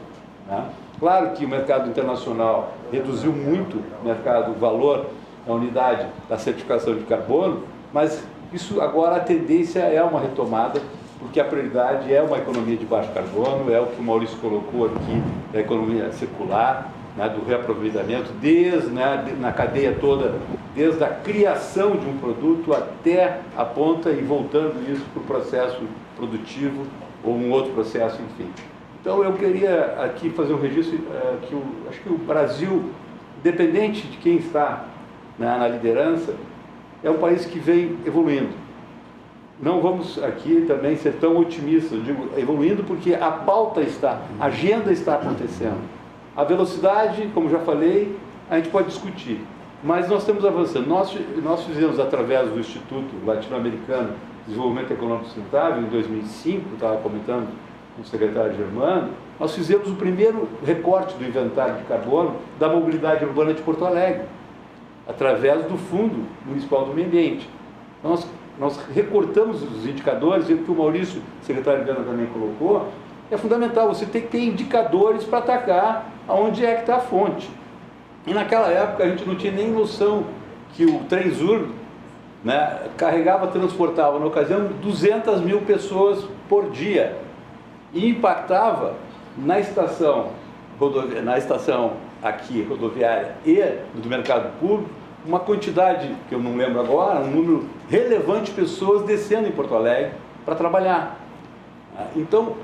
né? Claro que o mercado internacional reduziu muito o valor da unidade da certificação de carbono, mas isso agora a tendência é uma retomada, porque a prioridade é uma economia de baixo carbono, é o que o Maurício colocou aqui, da economia circular, né, do reaproveitamento, na cadeia toda, desde a criação de um produto até a ponta e voltando isso para o processo produtivo ou um outro processo, enfim. Então eu queria aqui fazer um registro que acho que o Brasil, independente de quem está na liderança, é um país que vem evoluindo. Não vamos aqui também ser tão otimistas, eu digo evoluindo porque a pauta está, a agenda está acontecendo. A velocidade, como já falei, a gente pode discutir, mas nós estamos avançando. Nós fizemos, através do Instituto Latino-Americano de Desenvolvimento Econômico Sustentável, em 2005, estava comentando com o secretário Germano, nós fizemos o primeiro recorte do inventário de carbono da mobilidade urbana de Porto Alegre, através do Fundo Municipal do Meio Ambiente. Nós recortamos os indicadores, e o que o Maurício, secretário Viana, também colocou, é fundamental, você tem que ter indicadores para atacar aonde é que está a fonte. E naquela época a gente não tinha nem noção que o Trenzur, né, transportava na ocasião 200 mil pessoas por dia e impactava na estação aqui rodoviária e do mercado público uma quantidade, que eu não lembro agora, um número relevante de pessoas descendo em Porto Alegre para trabalhar. Então,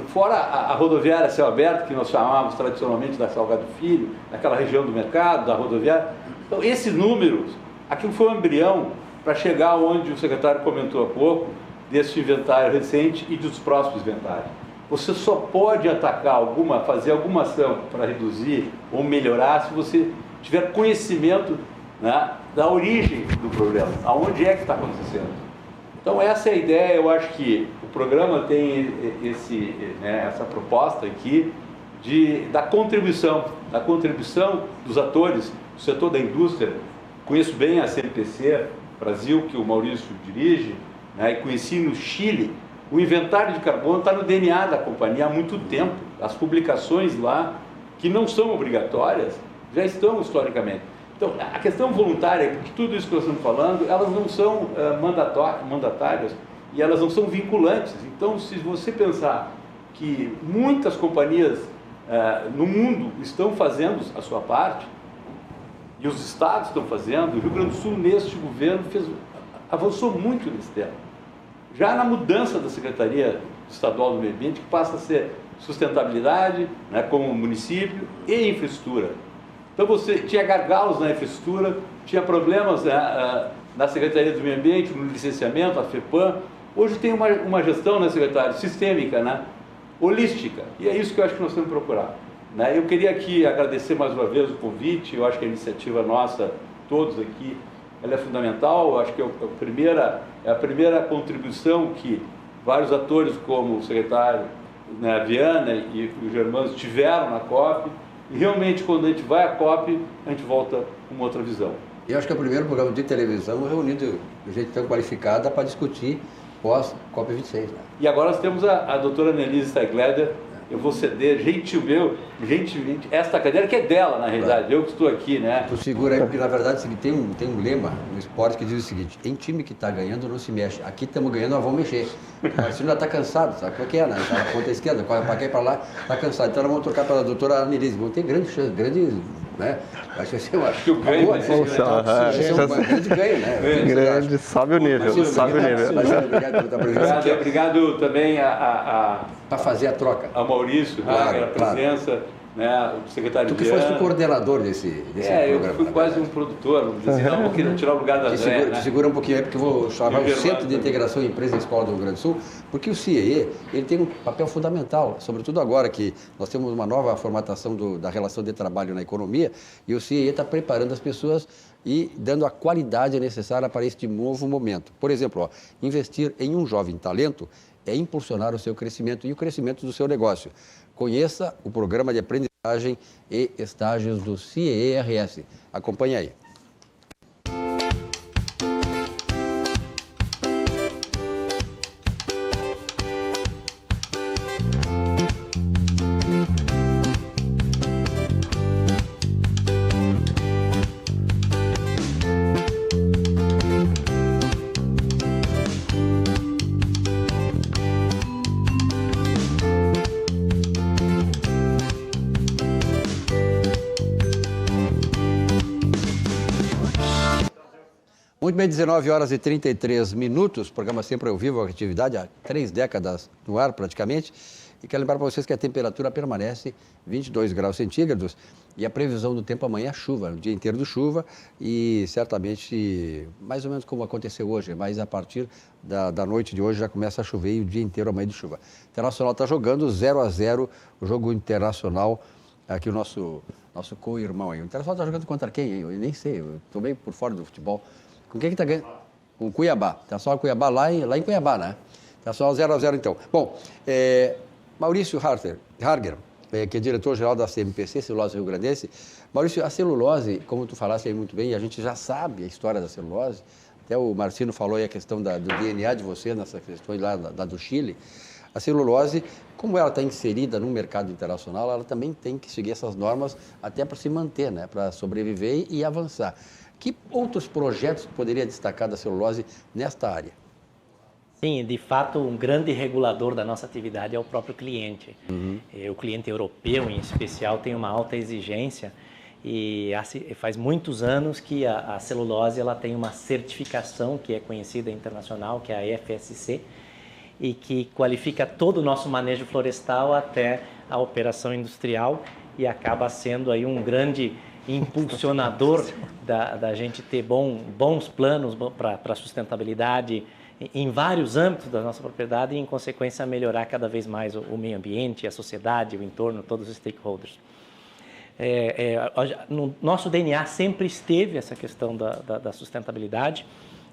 fora a rodoviária céu aberto, que nós chamávamos tradicionalmente da Salgado Filho, naquela região do mercado, da rodoviária, então esses números, aquilo foi um embrião para chegar onde o secretário comentou há pouco, desse inventário recente e dos próximos inventários. Você só pode atacar fazer alguma ação para reduzir ou melhorar se você tiver conhecimento, né, da origem do problema, aonde é que está acontecendo. Então essa é a ideia. Eu acho que o programa tem essa proposta aqui da contribuição dos atores do setor da indústria. Conheço bem a CNPC Brasil, que o Maurício dirige, né, e conheci no Chile. O inventário de carbono está no DNA da companhia há muito tempo. As publicações lá, que não são obrigatórias, já estão historicamente. Então, a questão voluntária, porque tudo isso que nós estamos falando, elas não são mandatárias e elas não são vinculantes. Então, se você pensar que muitas companhias no mundo estão fazendo a sua parte, e os estados estão fazendo, o Rio Grande do Sul, neste governo, avançou muito nesse tema. Já na mudança da Secretaria Estadual do Meio Ambiente, que passa a ser sustentabilidade, né, como município, e infraestrutura. Então você tinha gargalos na infraestrutura, tinha problemas na Secretaria do Meio Ambiente, no licenciamento, a FEPAM. Hoje tem uma gestão, né, secretário, sistêmica, né, holística, e é isso que eu acho que nós temos que procurar. Né? Eu queria aqui agradecer mais uma vez o convite. Eu acho que a iniciativa nossa, todos aqui, ela é fundamental. Eu acho que é a primeira contribuição que vários atores, como o secretário, né, a Viana e os Germanos, tiveram na COP. E realmente, quando a gente vai à COP, a gente volta com uma outra visão. Eu acho que é o primeiro programa de televisão reunido de gente tão qualificada para discutir pós-COP26. Né? E agora nós temos a doutora Annelise Steigleder. Eu vou ceder, gentilmente, esta cadeira que é dela, na realidade, eu que estou aqui, né? Tu segura aí, porque na verdade tem um lema no esporte que diz o seguinte: em time que está ganhando não se mexe, aqui estamos ganhando, nós vamos mexer. Mas se não está cansado, sabe como é que é, né? Tá na ponta esquerda, corre para cá e para lá, está cansado. Então nós vamos trocar pela doutora Annelise, vamos ter grande chance, né? Acho que o ganho vai ser um grande ganho, né? Grande, sobe o nível, sobe o nível. Obrigado também para fazer a troca. Ao Maurício, a presença, né, o secretário Tu que foste o coordenador desse programa. Eu fui quase um produtor, vamos dizer assim, um pouquinho, tirar o lugar da André. Te segura um pouquinho aí, porque eu vou chamar o Centro de Integração Empresa e Escola do Rio Grande do Sul, porque o CIEE, ele tem um papel fundamental, sobretudo agora que nós temos uma nova formatação da relação de trabalho na economia, e o CIEE está preparando as pessoas e dando a qualidade necessária para este novo momento. Por exemplo, investir em um jovem talento é impulsionar o seu crescimento e o crescimento do seu negócio. Conheça o programa de aprendizagem e estágios do CIEE-RS. Acompanhe aí. Muito bem, 19 horas e 33 minutos, programa sempre ao vivo, a atividade há 3 décadas no ar praticamente. E quero lembrar para vocês que a temperatura permanece 22 graus centígrados e a previsão do tempo amanhã é chuva, o dia inteiro de chuva e certamente mais ou menos como aconteceu hoje, mas a partir da noite de hoje já começa a chover e o dia inteiro amanhã de chuva. O Internacional está jogando 0-0, o jogo internacional, aqui o nosso co-irmão aí. O Internacional está jogando contra quem, hein? Eu nem sei, eu estou bem por fora do futebol. Com quem que está ganhando? Com o Cuiabá. Internacional Cuiabá lá em Cuiabá, né? Internacional 0-0 então. Bom, Maurício Harger, que é diretor-geral da CMPC, Celulose Rio Grandense. Maurício, a celulose, como tu falaste aí muito bem, a gente já sabe a história da celulose. Até o Marcino falou aí a questão do DNA de você, nessa questão lá do Chile. A celulose, como ela está inserida no mercado internacional, ela também tem que seguir essas normas até para se manter, né? Para sobreviver e avançar. Que outros projetos poderia destacar da celulose nesta área? Sim, de fato, um grande regulador da nossa atividade é o próprio cliente. O cliente europeu, em especial, tem uma alta exigência e faz muitos anos que a celulose ela tem uma certificação que é conhecida internacional, que é a FSC, e que qualifica todo o nosso manejo florestal até a operação industrial e acaba sendo aí um grande impulsionador da gente ter bons planos para a sustentabilidade em vários âmbitos da nossa propriedade e, em consequência, melhorar cada vez mais o meio ambiente, a sociedade, o entorno, todos os stakeholders. No nosso DNA sempre esteve essa questão da sustentabilidade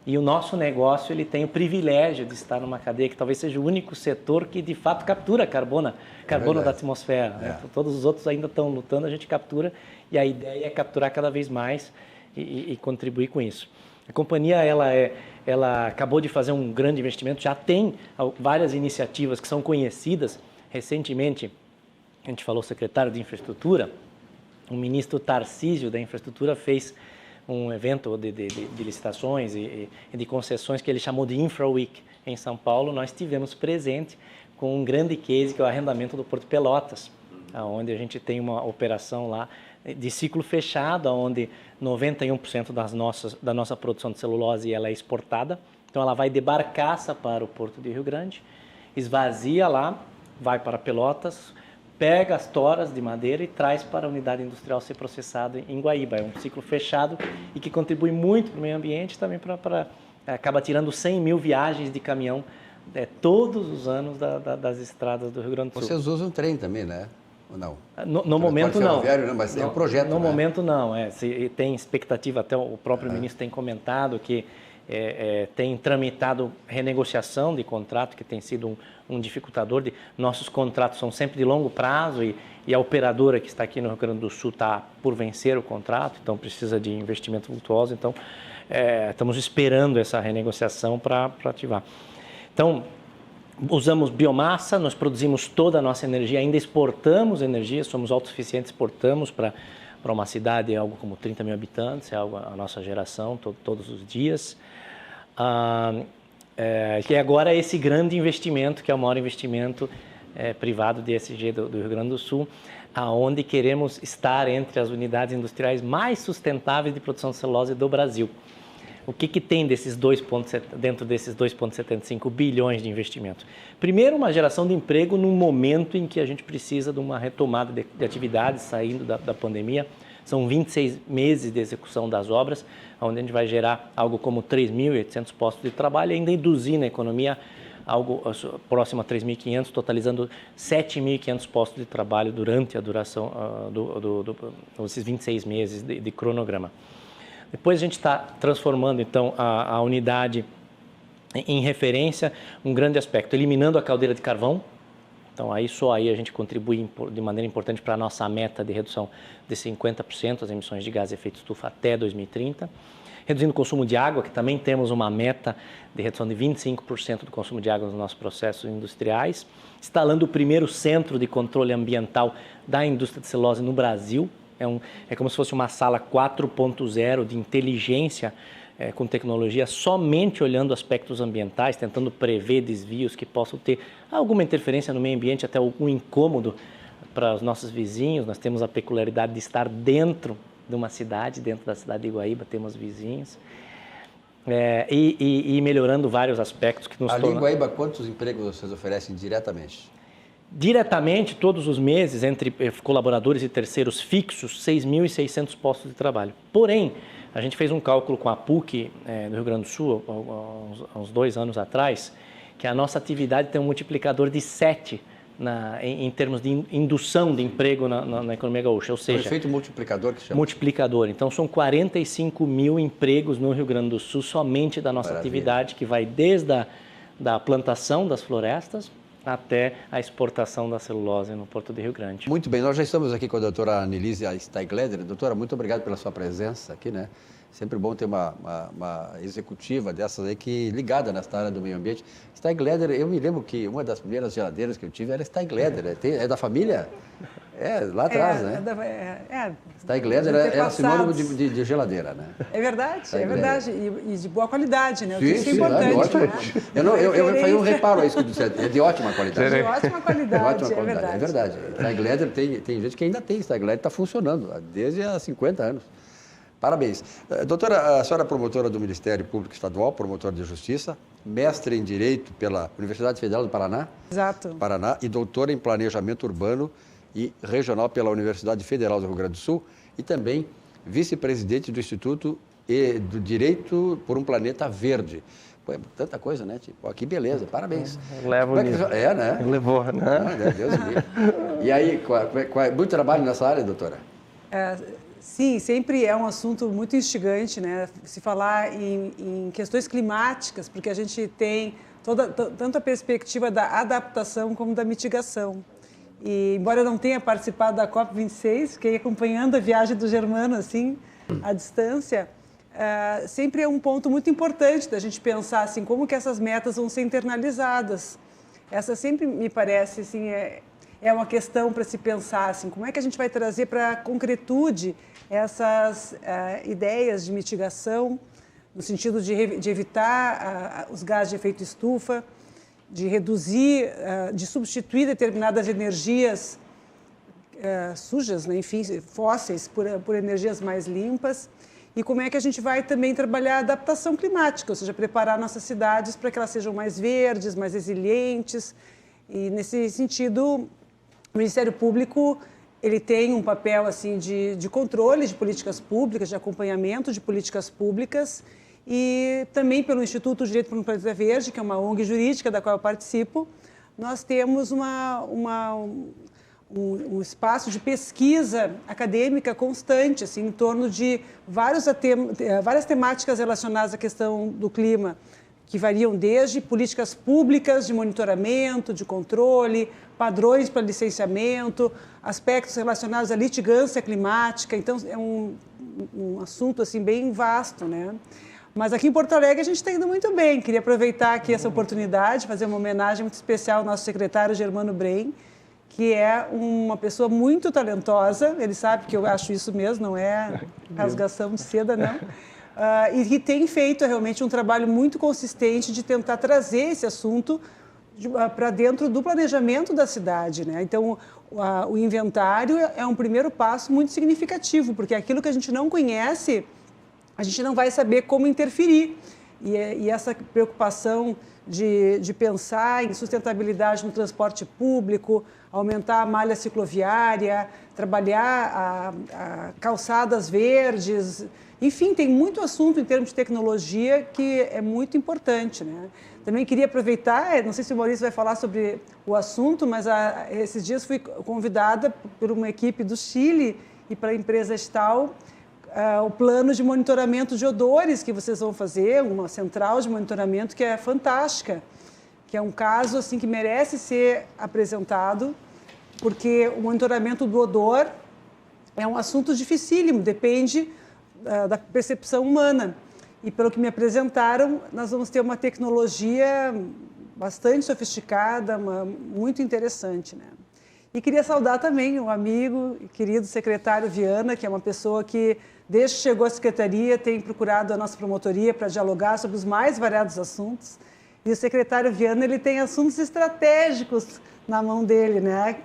e o nosso negócio ele tem o privilégio de estar numa cadeia que talvez seja o único setor que, de fato, captura carbono da atmosfera. Né? Todos os outros ainda estão lutando, a gente captura e a ideia é capturar cada vez mais e contribuir com isso. A companhia ela acabou de fazer um grande investimento, já tem várias iniciativas que são conhecidas. Recentemente, a gente falou, o secretário de Infraestrutura, o ministro Tarcísio da Infraestrutura fez um evento de licitações e de concessões que ele chamou de Infra Week em São Paulo. Nós estivemos presente com um grande case que é o arrendamento do Porto Pelotas, onde a gente tem uma operação lá de ciclo fechado, onde 91% da nossa produção de celulose ela é exportada. Então ela vai de barcaça para o Porto de Rio Grande, esvazia lá, vai para Pelotas, pega as toras de madeira e traz para a unidade industrial ser processado em Guaíba. É um ciclo fechado e que contribui muito para o meio ambiente, também acaba tirando 100 mil viagens de caminhão todos os anos das estradas do Rio Grande do Sul. Vocês usam trem também, né? Ou não? No momento não. Mas é um projeto, No momento não. Tem expectativa, até o próprio ministro tem comentado que tem tramitado renegociação de contrato, que tem sido um dificultador. Nossos contratos são sempre de longo prazo e a operadora que está aqui no Rio Grande do Sul está por vencer o contrato, então precisa de investimento vultuoso. Então, estamos esperando essa renegociação para ativar. Então, usamos biomassa, nós produzimos toda a nossa energia, ainda exportamos energia, somos autossuficientes, exportamos para uma cidade, algo como 30 mil habitantes, é algo a nossa geração, todos os dias. E agora esse grande investimento, que é o maior investimento privado de ESG do Rio Grande do Sul, aonde queremos estar entre as unidades industriais mais sustentáveis de produção de celulose do Brasil. O que tem dentro desses 2,75 bilhões de investimentos? Primeiro, uma geração de emprego num momento em que a gente precisa de uma retomada de atividades saindo da pandemia. São 26 meses de execução das obras, onde a gente vai gerar algo como 3.800 postos de trabalho e ainda induzir na economia algo próximo a 3.500, totalizando 7.500 postos de trabalho durante a duração desses 26 meses de cronograma. Depois a gente está transformando, então, a unidade em referência, um grande aspecto, eliminando a caldeira de carvão. Então, só aí a gente contribui de maneira importante para a nossa meta de redução de 50% das emissões de gás de efeito estufa até 2030. Reduzindo o consumo de água, que também temos uma meta de redução de 25% do consumo de água nos nossos processos industriais. Instalando o primeiro centro de controle ambiental da indústria de celulose no Brasil. É como se fosse uma sala 4.0 de inteligência com tecnologia, somente olhando aspectos ambientais, tentando prever desvios que possam ter alguma interferência no meio ambiente, até algum incômodo para os nossos vizinhos. Nós temos a peculiaridade de estar dentro de uma cidade, dentro da cidade de Guaíba, temos vizinhos, e melhorando vários aspectos que nos tornam... Ali em Guaíba, quantos empregos vocês oferecem diretamente? Diretamente, todos os meses, entre colaboradores e terceiros fixos, 6.600 postos de trabalho. Porém, a gente fez um cálculo com a PUC do Rio Grande do Sul, há uns 2 anos atrás, que a nossa atividade tem um multiplicador de 7 em termos de indução de emprego na economia gaúcha. Ou seja, o efeito multiplicador que chama? Multiplicador. Então, são 45 mil empregos no Rio Grande do Sul, somente da nossa atividade, que vai desde a plantação das florestas até a exportação da celulose no Porto de Rio Grande. Muito bem, nós já estamos aqui com a doutora Annelise Steigleder. Doutora, muito obrigado pela sua presença aqui, né? Sempre bom ter uma executiva dessas aí que ligada nessa área do meio ambiente. Steigleder, eu me lembro que uma das primeiras geladeiras que eu tive era Steigleder. É da família? Lá atrás, né? Steigleder era sinônimo de geladeira, né? É verdade. E de boa qualidade, né? Isso é importante. Ótimo. Eu falei um reparo a isso que você disse. É de ótima qualidade. De ótima qualidade, é verdade. Steigleder, tem gente que ainda tem Steigleder, está funcionando desde há 50 anos. Parabéns. Doutora, a senhora é promotora do Ministério Público Estadual, promotora de Justiça, mestre em Direito pela Universidade Federal do Paraná. Exato. Paraná, e doutora em Planejamento Urbano e Regional pela Universidade Federal do Rio Grande do Sul, e também vice-presidente do Instituto do Direito por um Planeta Verde. Pô, é tanta coisa, né? Tipo, que beleza, parabéns. Levo nisso. Né? Levou, né? Deus me livre. E aí, muito trabalho nessa área, doutora? Sim, sempre é um assunto muito instigante, né? Se falar em questões climáticas, porque a gente tem tanto a perspectiva da adaptação como da mitigação. E, embora eu não tenha participado da COP26, fiquei acompanhando a viagem do Germano, assim, à distância, sempre é um ponto muito importante da gente pensar, assim, como que essas metas vão ser internalizadas. Essa sempre me parece, assim, é uma questão para se pensar, assim, como é que a gente vai trazer para a concretude essas ideias de mitigação, no sentido de evitar os gases de efeito estufa, de reduzir, de substituir determinadas energias sujas, né? Enfim, fósseis, por energias mais limpas. E como é que a gente vai também trabalhar a adaptação climática, ou seja, preparar nossas cidades para que elas sejam mais verdes, mais resilientes. E, nesse sentido, o Ministério Público ele tem um papel assim, de controle de políticas públicas, de acompanhamento de políticas públicas, e também pelo Instituto de Direito por um Planeta Verde, que é uma ONG jurídica da qual eu participo, nós temos um espaço de pesquisa acadêmica constante, assim, em torno de várias temáticas relacionadas à questão do clima, que variam desde políticas públicas de monitoramento, de controle, padrões para licenciamento, aspectos relacionados à litigância climática. Então, é um assunto assim, bem vasto, né? Mas aqui em Porto Alegre a gente está indo muito bem. Queria aproveitar aqui essa oportunidade, fazer uma homenagem muito especial ao nosso secretário Germano Brem, que é uma pessoa muito talentosa. Ele sabe que eu acho isso mesmo, não é rasgação de seda, não. E que tem feito realmente um trabalho muito consistente de tentar trazer esse assunto para dentro do planejamento da cidade, né? Então, o inventário é um primeiro passo muito significativo, porque aquilo que a gente não conhece, a gente não vai saber como interferir. E essa preocupação de pensar em sustentabilidade no transporte público, aumentar a malha cicloviária, trabalhar calçadas verdes, enfim, tem muito assunto em termos de tecnologia que é muito importante, né? Também queria aproveitar, não sei se o Maurício vai falar sobre o assunto, mas esses dias fui convidada por uma equipe do Chile e para a empresa Stahl, o plano de monitoramento de odores que vocês vão fazer, uma central de monitoramento que é fantástica, que é um caso assim, que merece ser apresentado, porque o monitoramento do odor é um assunto dificílimo, depende da percepção humana. E pelo que me apresentaram, nós vamos ter uma tecnologia bastante sofisticada, muito interessante, né? E queria saudar também o amigo e querido secretário Viana, que é uma pessoa que, desde que chegou à secretaria, tem procurado a nossa promotoria para dialogar sobre os mais variados assuntos. E o secretário Viana, ele tem assuntos estratégicos na mão dele, né?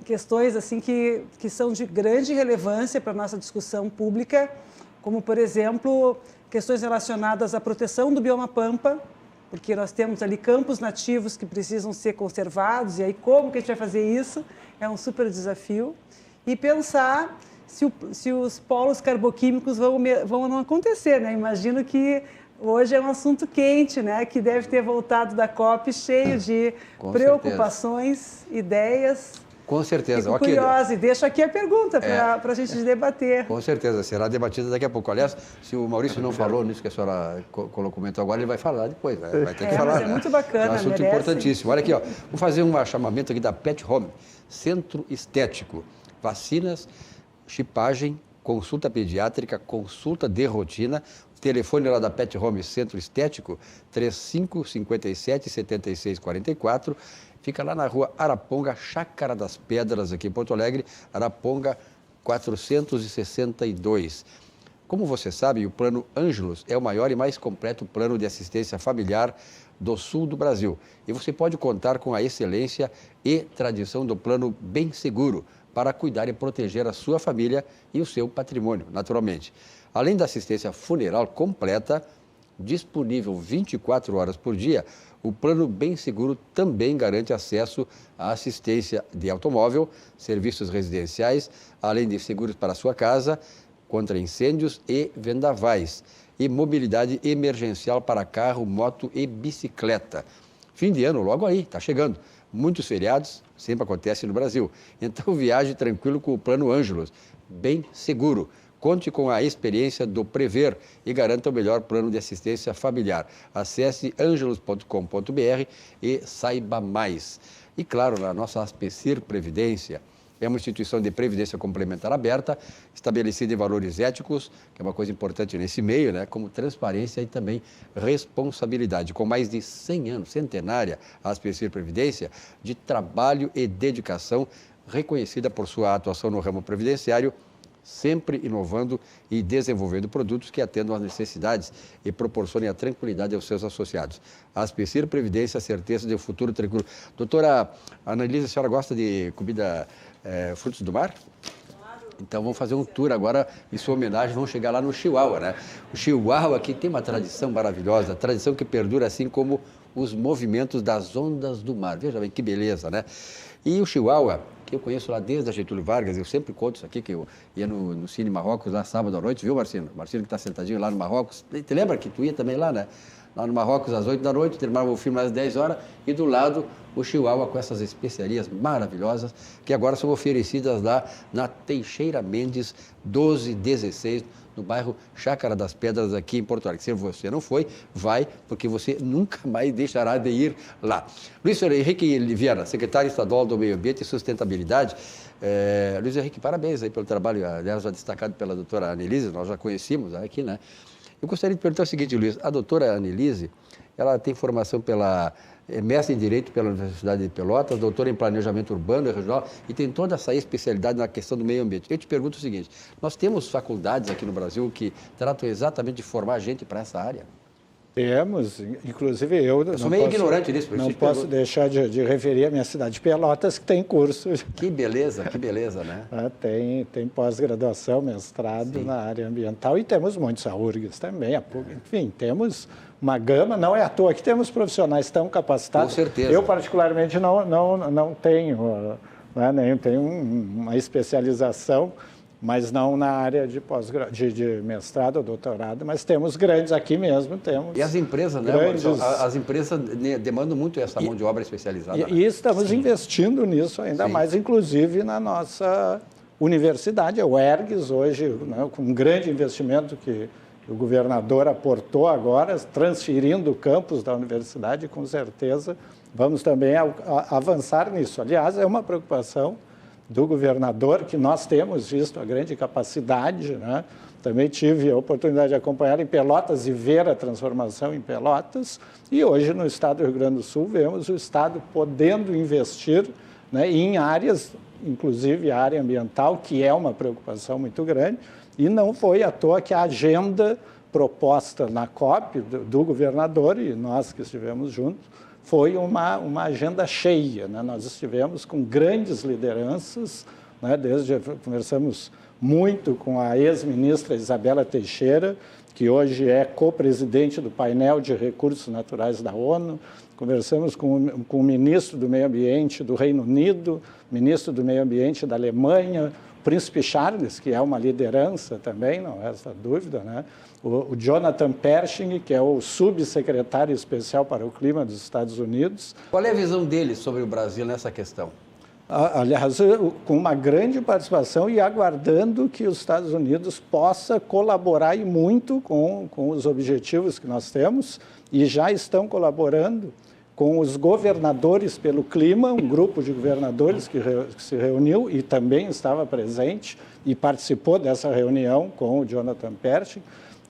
Questões assim que são de grande relevância para a nossa discussão pública, como, por exemplo, questões relacionadas à proteção do bioma Pampa, porque nós temos ali campos nativos que precisam ser conservados, e aí como que a gente vai fazer isso? É um super desafio. E pensar se os polos carboquímicos vão não acontecer, né? Imagino que hoje é um assunto quente, né? Que deve ter voltado da COP cheio de preocupações, ideias. Com certeza. Fico curiosa e deixo aqui a pergunta para a gente debater. Com certeza, será debatida daqui a pouco. Aliás, se o Maurício não falou nisso que a senhora comentou agora, ele vai falar depois, né? Vai ter que falar. Mas é muito bacana, é um assunto importantíssimo. Olha aqui, ó, vou fazer um chamamento aqui da Pet Home, Centro Estético, vacinas, chipagem, consulta pediátrica, consulta de rotina. O telefone lá da Pet Home Centro Estético, 3557 7644. Fica lá na rua Araponga, Chácara das Pedras, aqui em Porto Alegre, Araponga 462. Como você sabe, o Plano Ângelos é o maior e mais completo plano de assistência familiar do sul do Brasil. E você pode contar com a excelência e tradição do Plano Bem Seguro para cuidar e proteger a sua família e o seu patrimônio, naturalmente. Além da assistência funeral completa, disponível 24 horas por dia, o Plano Bem Seguro também garante acesso à assistência de automóvel, serviços residenciais, além de seguros para a sua casa, contra incêndios e vendavais, e mobilidade emergencial para carro, moto e bicicleta. Fim de ano logo aí, está chegando. Muitos feriados, sempre acontece no Brasil. Então viaje tranquilo com o Plano Ângelos, bem seguro. Conte com a experiência do Prever e garanta o melhor plano de assistência familiar. Acesse angelos.com.br e saiba mais. E claro, na nossa Aspecir Previdência, é uma instituição de previdência complementar aberta, estabelecida em valores éticos, que é uma coisa importante nesse meio, né? Como transparência e também responsabilidade. Com mais de 100 anos, centenária, a Aspecir Previdência, de trabalho e dedicação, reconhecida por sua atuação no ramo previdenciário, sempre inovando e desenvolvendo produtos que atendam às necessidades e proporcionem a tranquilidade aos seus associados. A Aspecir Previdência, a certeza de um futuro tranquilo. Doutora Annelise, a senhora gosta de comida frutos do mar? Então vamos fazer um tour agora em sua homenagem, vamos chegar lá no Chihuahua, né? O Chihuahua aqui tem uma tradição maravilhosa, tradição que perdura assim como os movimentos das ondas do mar. Veja bem que beleza, né? E o Chihuahua, que eu conheço lá desde a Getúlio Vargas, eu sempre conto isso aqui, que eu ia no Cine Marrocos lá sábado à noite, viu, Marcino? Marcino que está sentadinho lá no Marrocos. Te lembra que tu ia também lá, né? Lá no Marrocos às 8 da noite, terminava o filme às 10 horas, e do lado o Chihuahua com essas especiarias maravilhosas, que agora são oferecidas lá na Teixeira Mendes 1216, no bairro Chácara das Pedras, aqui em Porto Alegre. Se você não foi, vai, porque você nunca mais deixará de ir lá. Luiz Henrique Viana, secretário estadual do Meio Ambiente e Sustentabilidade. Luiz Henrique, parabéns aí pelo trabalho, aliás, já destacado pela doutora Annelise, nós já conhecíamos aqui, né? Eu gostaria de perguntar o seguinte, Luiz, a doutora Annelise, ela tem formação pela mestre em Direito pela Universidade de Pelotas, doutora em Planejamento Urbano e Regional, e tem toda essa especialidade na questão do meio ambiente. Eu te pergunto o seguinte, nós temos faculdades aqui no Brasil que tratam exatamente de formar gente para essa área? Temos, inclusive eu sou meio ignorante nisso. Não posso deixar de referir a minha cidade de Pelotas, que tem cursos. Que beleza, né? Tem pós-graduação, mestrado na área ambiental e temos muitos URGS também. Enfim, temos uma gama, não é à toa que temos profissionais tão capacitados. Com certeza. Eu, particularmente, não tenho, tenho uma especialização, mas não na área de mestrado ou doutorado, mas temos grandes aqui mesmo, temos. E as empresas, grandes... né? As empresas demandam muito essa mão de obra especializada. E estamos investindo nisso ainda mais, inclusive na nossa universidade, a UERGS, hoje, né, com um grande investimento que o governador aportou agora, transferindo o campus da universidade, com certeza vamos também avançar nisso. Aliás, é uma preocupação do governador, que nós temos visto a grande capacidade, né? Também tive a oportunidade de acompanhar em Pelotas e ver a transformação em Pelotas, e hoje no estado do Rio Grande do Sul vemos o estado podendo investir, né, em áreas, inclusive a área ambiental, que é uma preocupação muito grande, e não foi à toa que a agenda proposta na COP do governador, e nós que estivemos juntos, foi uma agenda cheia, né? Nós estivemos com grandes lideranças, né? Conversamos muito com a ex-ministra Isabela Teixeira, que hoje é co-presidente do painel de recursos naturais da ONU, conversamos com o ministro do Meio Ambiente do Reino Unido, ministro do Meio Ambiente da Alemanha, o príncipe Charles, que é uma liderança também, não resta dúvida, né? O Jonathan Pershing, que é o subsecretário especial para o clima dos Estados Unidos. Qual é a visão dele sobre o Brasil nessa questão? Aliás, com uma grande participação e aguardando que os Estados Unidos possa colaborar e muito com os objetivos que nós temos, e já estão colaborando com os governadores pelo clima, um grupo de governadores que se reuniu e também estava presente e participou dessa reunião com o Jonathan Pershing,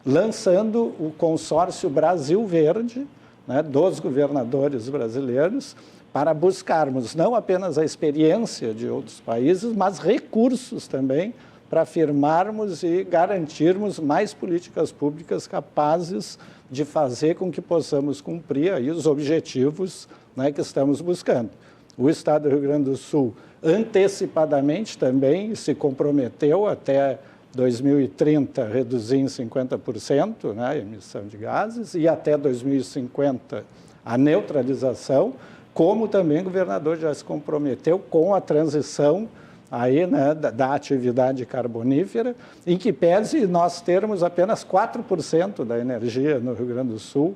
lançando o consórcio Brasil Verde, né, dos governadores brasileiros, para buscarmos não apenas a experiência de outros países, mas recursos também para afirmarmos e garantirmos mais políticas públicas capazes de fazer com que possamos cumprir aí os objetivos, né, que estamos buscando. O Estado do Rio Grande do Sul antecipadamente também se comprometeu até 2030 reduzir em 50%, né, a emissão de gases, e até 2050 a neutralização, como também o governador já se comprometeu com a transição aí, né, da atividade carbonífera, em que pese nós termos apenas 4% da energia no Rio Grande do Sul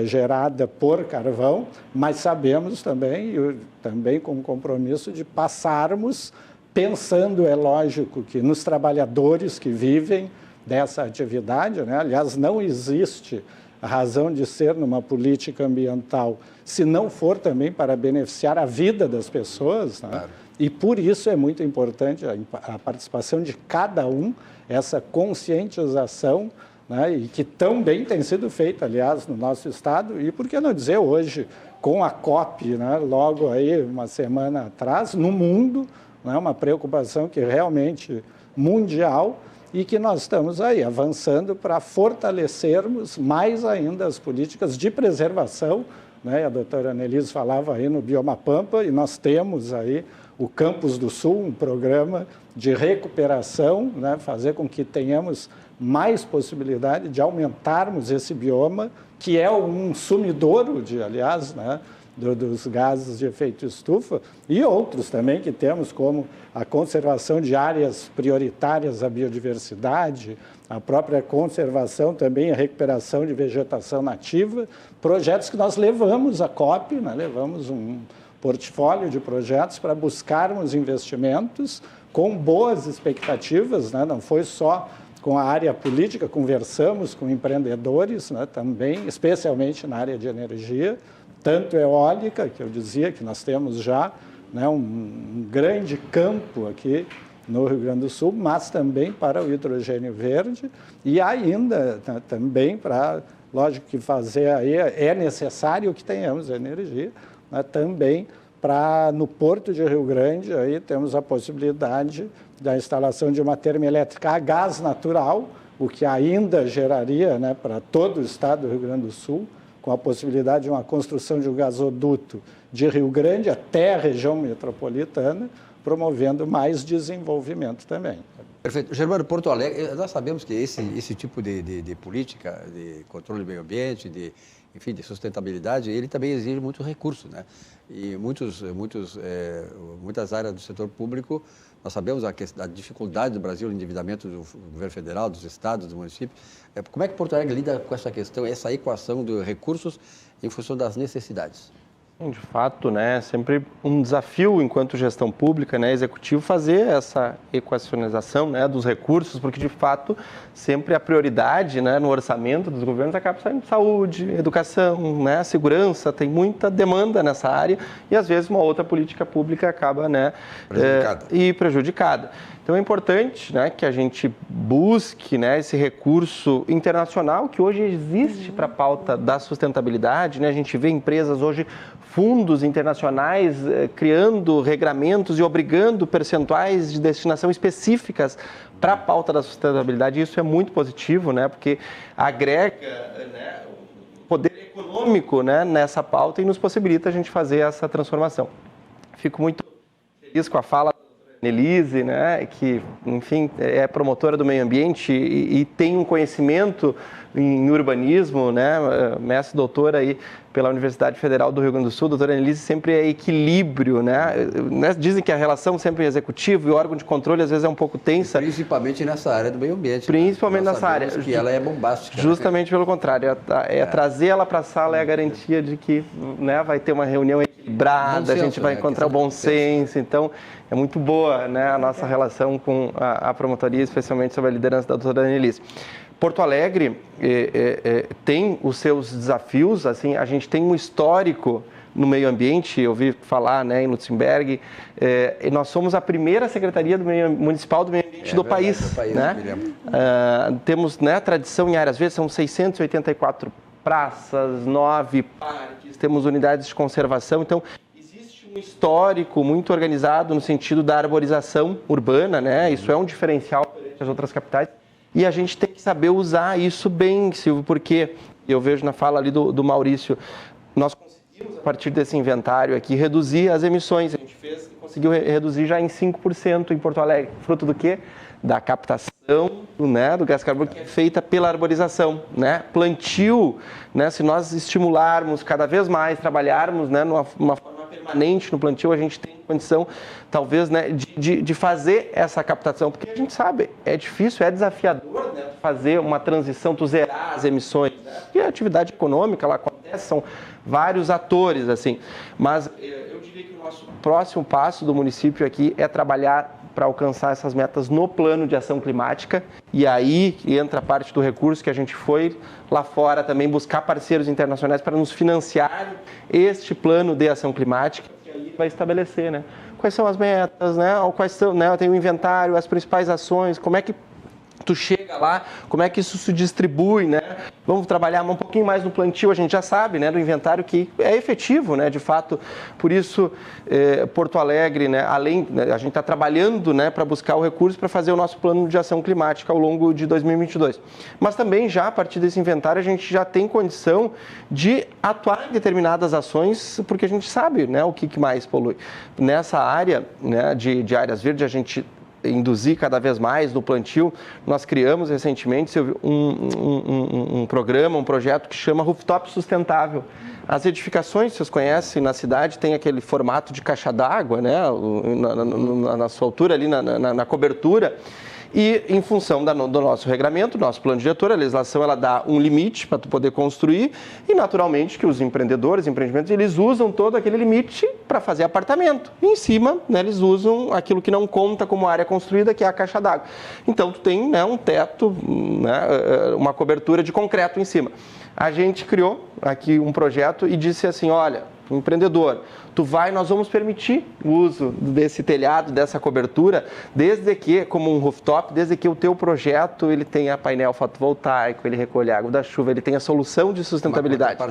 gerada por carvão, mas sabemos também com o compromisso de passarmos pensando, é lógico, que nos trabalhadores que vivem dessa atividade, né? Aliás, não existe a razão de ser numa política ambiental se não for também para beneficiar a vida das pessoas, né? Claro. E por isso é muito importante a participação de cada um, essa conscientização, né? E que também tem sido feita, aliás, no nosso estado, e por que não dizer hoje, com a COP, né? Logo aí, uma semana atrás, no mundo, né? Uma preocupação que realmente mundial, e que nós estamos aí avançando para fortalecermos mais ainda as políticas de preservação, né? A doutora Annelise falava aí no Bioma Pampa, e nós temos aí o Campus do Sul, um programa de recuperação, né? Fazer com que tenhamos mais possibilidade de aumentarmos esse bioma, que é um sumidouro, aliás, né? Dos gases de efeito estufa, e outros também que temos, como a conservação de áreas prioritárias à biodiversidade, a própria conservação também, a recuperação de vegetação nativa, projetos que nós levamos à COP, né? Levamos um portfólio de projetos para buscarmos investimentos com boas expectativas, né? Não foi só com a área política, conversamos com empreendedores, né? Também, especialmente na área de energia, tanto eólica, que eu dizia que nós temos já, né, um grande campo aqui no Rio Grande do Sul, mas também para o hidrogênio verde, e ainda, né, também para, lógico que fazer aí, é necessário que tenhamos energia, né, também para, no Porto de Rio Grande, aí temos a possibilidade da instalação de uma termoelétrica a gás natural, o que ainda geraria, né, para todo o estado do Rio Grande do Sul, com a possibilidade de uma construção de um gasoduto de Rio Grande até a região metropolitana, promovendo mais desenvolvimento também. Perfeito. Germano, Porto Alegre, nós sabemos que esse tipo de política de controle do meio ambiente, de sustentabilidade, ele também exige muito recurso, né? E muitas áreas do setor público, nós sabemos a dificuldade do Brasil, o endividamento do governo federal, dos estados, dos municípios. Como é que Porto Alegre lida com essa questão, essa equação de recursos em função das necessidades? De fato, né, sempre um desafio enquanto gestão pública, né, executivo, fazer essa equacionização, né, dos recursos, porque de fato sempre a prioridade, né, no orçamento dos governos acaba saindo saúde, educação, né, segurança, tem muita demanda nessa área e às vezes uma outra política pública acaba, né, prejudicada. Então é importante, né, que a gente busque, né, esse recurso internacional que hoje existe para a pauta da sustentabilidade, né, a gente vê empresas hoje, fundos internacionais criando regramentos e obrigando percentuais de destinação específicas para a pauta da sustentabilidade. Isso é muito positivo, né, porque agrega, né, poder econômico, né, nessa pauta e nos possibilita a gente fazer essa transformação. Fico muito feliz com a fala da Annelise, né, que, enfim, é promotora do meio ambiente e tem um conhecimento em urbanismo, né, mestre doutora aí pela Universidade Federal do Rio Grande do Sul. Doutora Annelise, sempre é equilíbrio, né? Dizem que a relação sempre é executiva e o órgão de controle às vezes é um pouco tensa. Principalmente nessa área do meio ambiente. Principalmente nessa área. Que ela é bombástica. Justamente pelo contrário, trazer ela para a sala é a garantia de que, né, vai ter uma reunião equilibrada, a gente vai encontrar o bom senso. Então, é muito boa, né, a nossa relação com a promotoria, especialmente sob a liderança da doutora Annelise. Porto Alegre tem os seus desafios, assim, a gente tem um histórico no meio ambiente, eu ouvi falar, né, em Lutzenberg, e nós somos a primeira Secretaria Municipal do Meio Ambiente do país, né? Temos, né, tradição em áreas verdes, são 684 praças, 9 parques, temos unidades de conservação, então existe um histórico muito organizado no sentido da arborização urbana, né? Isso é um diferencial perante as outras capitais. E a gente tem que saber usar isso bem, Silvio, porque eu vejo na fala ali do Maurício, nós conseguimos, a partir desse inventário aqui, reduzir as emissões. A gente conseguiu reduzir já em 5% em Porto Alegre. Fruto do quê? da captação, né, do gás carbônico, que é feita pela arborização, né? Plantio, né, se nós estimularmos cada vez mais, trabalharmos, né, numa forma permanente no plantio, a gente tem condição, talvez, né, de fazer essa captação, porque a gente sabe, é difícil, é desafiador, né, fazer uma transição, tu zerar as emissões, né? Porque a atividade econômica, ela acontece, são vários atores, assim, mas eu diria que o nosso próximo passo do município aqui é trabalhar para alcançar essas metas no plano de ação climática, e aí entra a parte do recurso que a gente foi lá fora também buscar parceiros internacionais para nos financiar este plano de ação climática, que aí vai estabelecer, né, quais são as metas, né, ou quais são, né, tem o inventário, as principais ações, como é que tu chega lá, como é que isso se distribui, né? Vamos trabalhar um pouquinho mais no plantio, a gente já sabe, né, do inventário que é efetivo, né, de fato. Por isso, Porto Alegre, né, além, né, a gente está trabalhando, né, para buscar o recurso para fazer o nosso plano de ação climática ao longo de 2022. Mas também já a partir desse inventário a gente já tem condição de atuar em determinadas ações, porque a gente sabe, né, o que mais polui. Nessa área, né, de áreas verdes, a gente induzir cada vez mais no plantio, nós criamos recentemente um programa, um projeto que chama Rooftop Sustentável. As edificações, vocês conhecem, na cidade tem aquele formato de caixa d'água, né, na sua altura ali, na cobertura. E em função do nosso regramento, do nosso plano diretor, a legislação ela dá um limite para tu poder construir e naturalmente que os empreendedores, empreendimentos, eles usam todo aquele limite para fazer apartamento. E em cima, né, eles usam aquilo que não conta como área construída, que é a caixa d'água. Então tu tem, né, um teto, né, uma cobertura de concreto em cima. A gente criou aqui um projeto e disse assim, olha, empreendedor, nós vamos permitir o uso desse telhado, dessa cobertura, desde que, como um rooftop, desde que o teu projeto ele tenha painel fotovoltaico, ele recolhe água da chuva, ele tenha solução de sustentabilidade.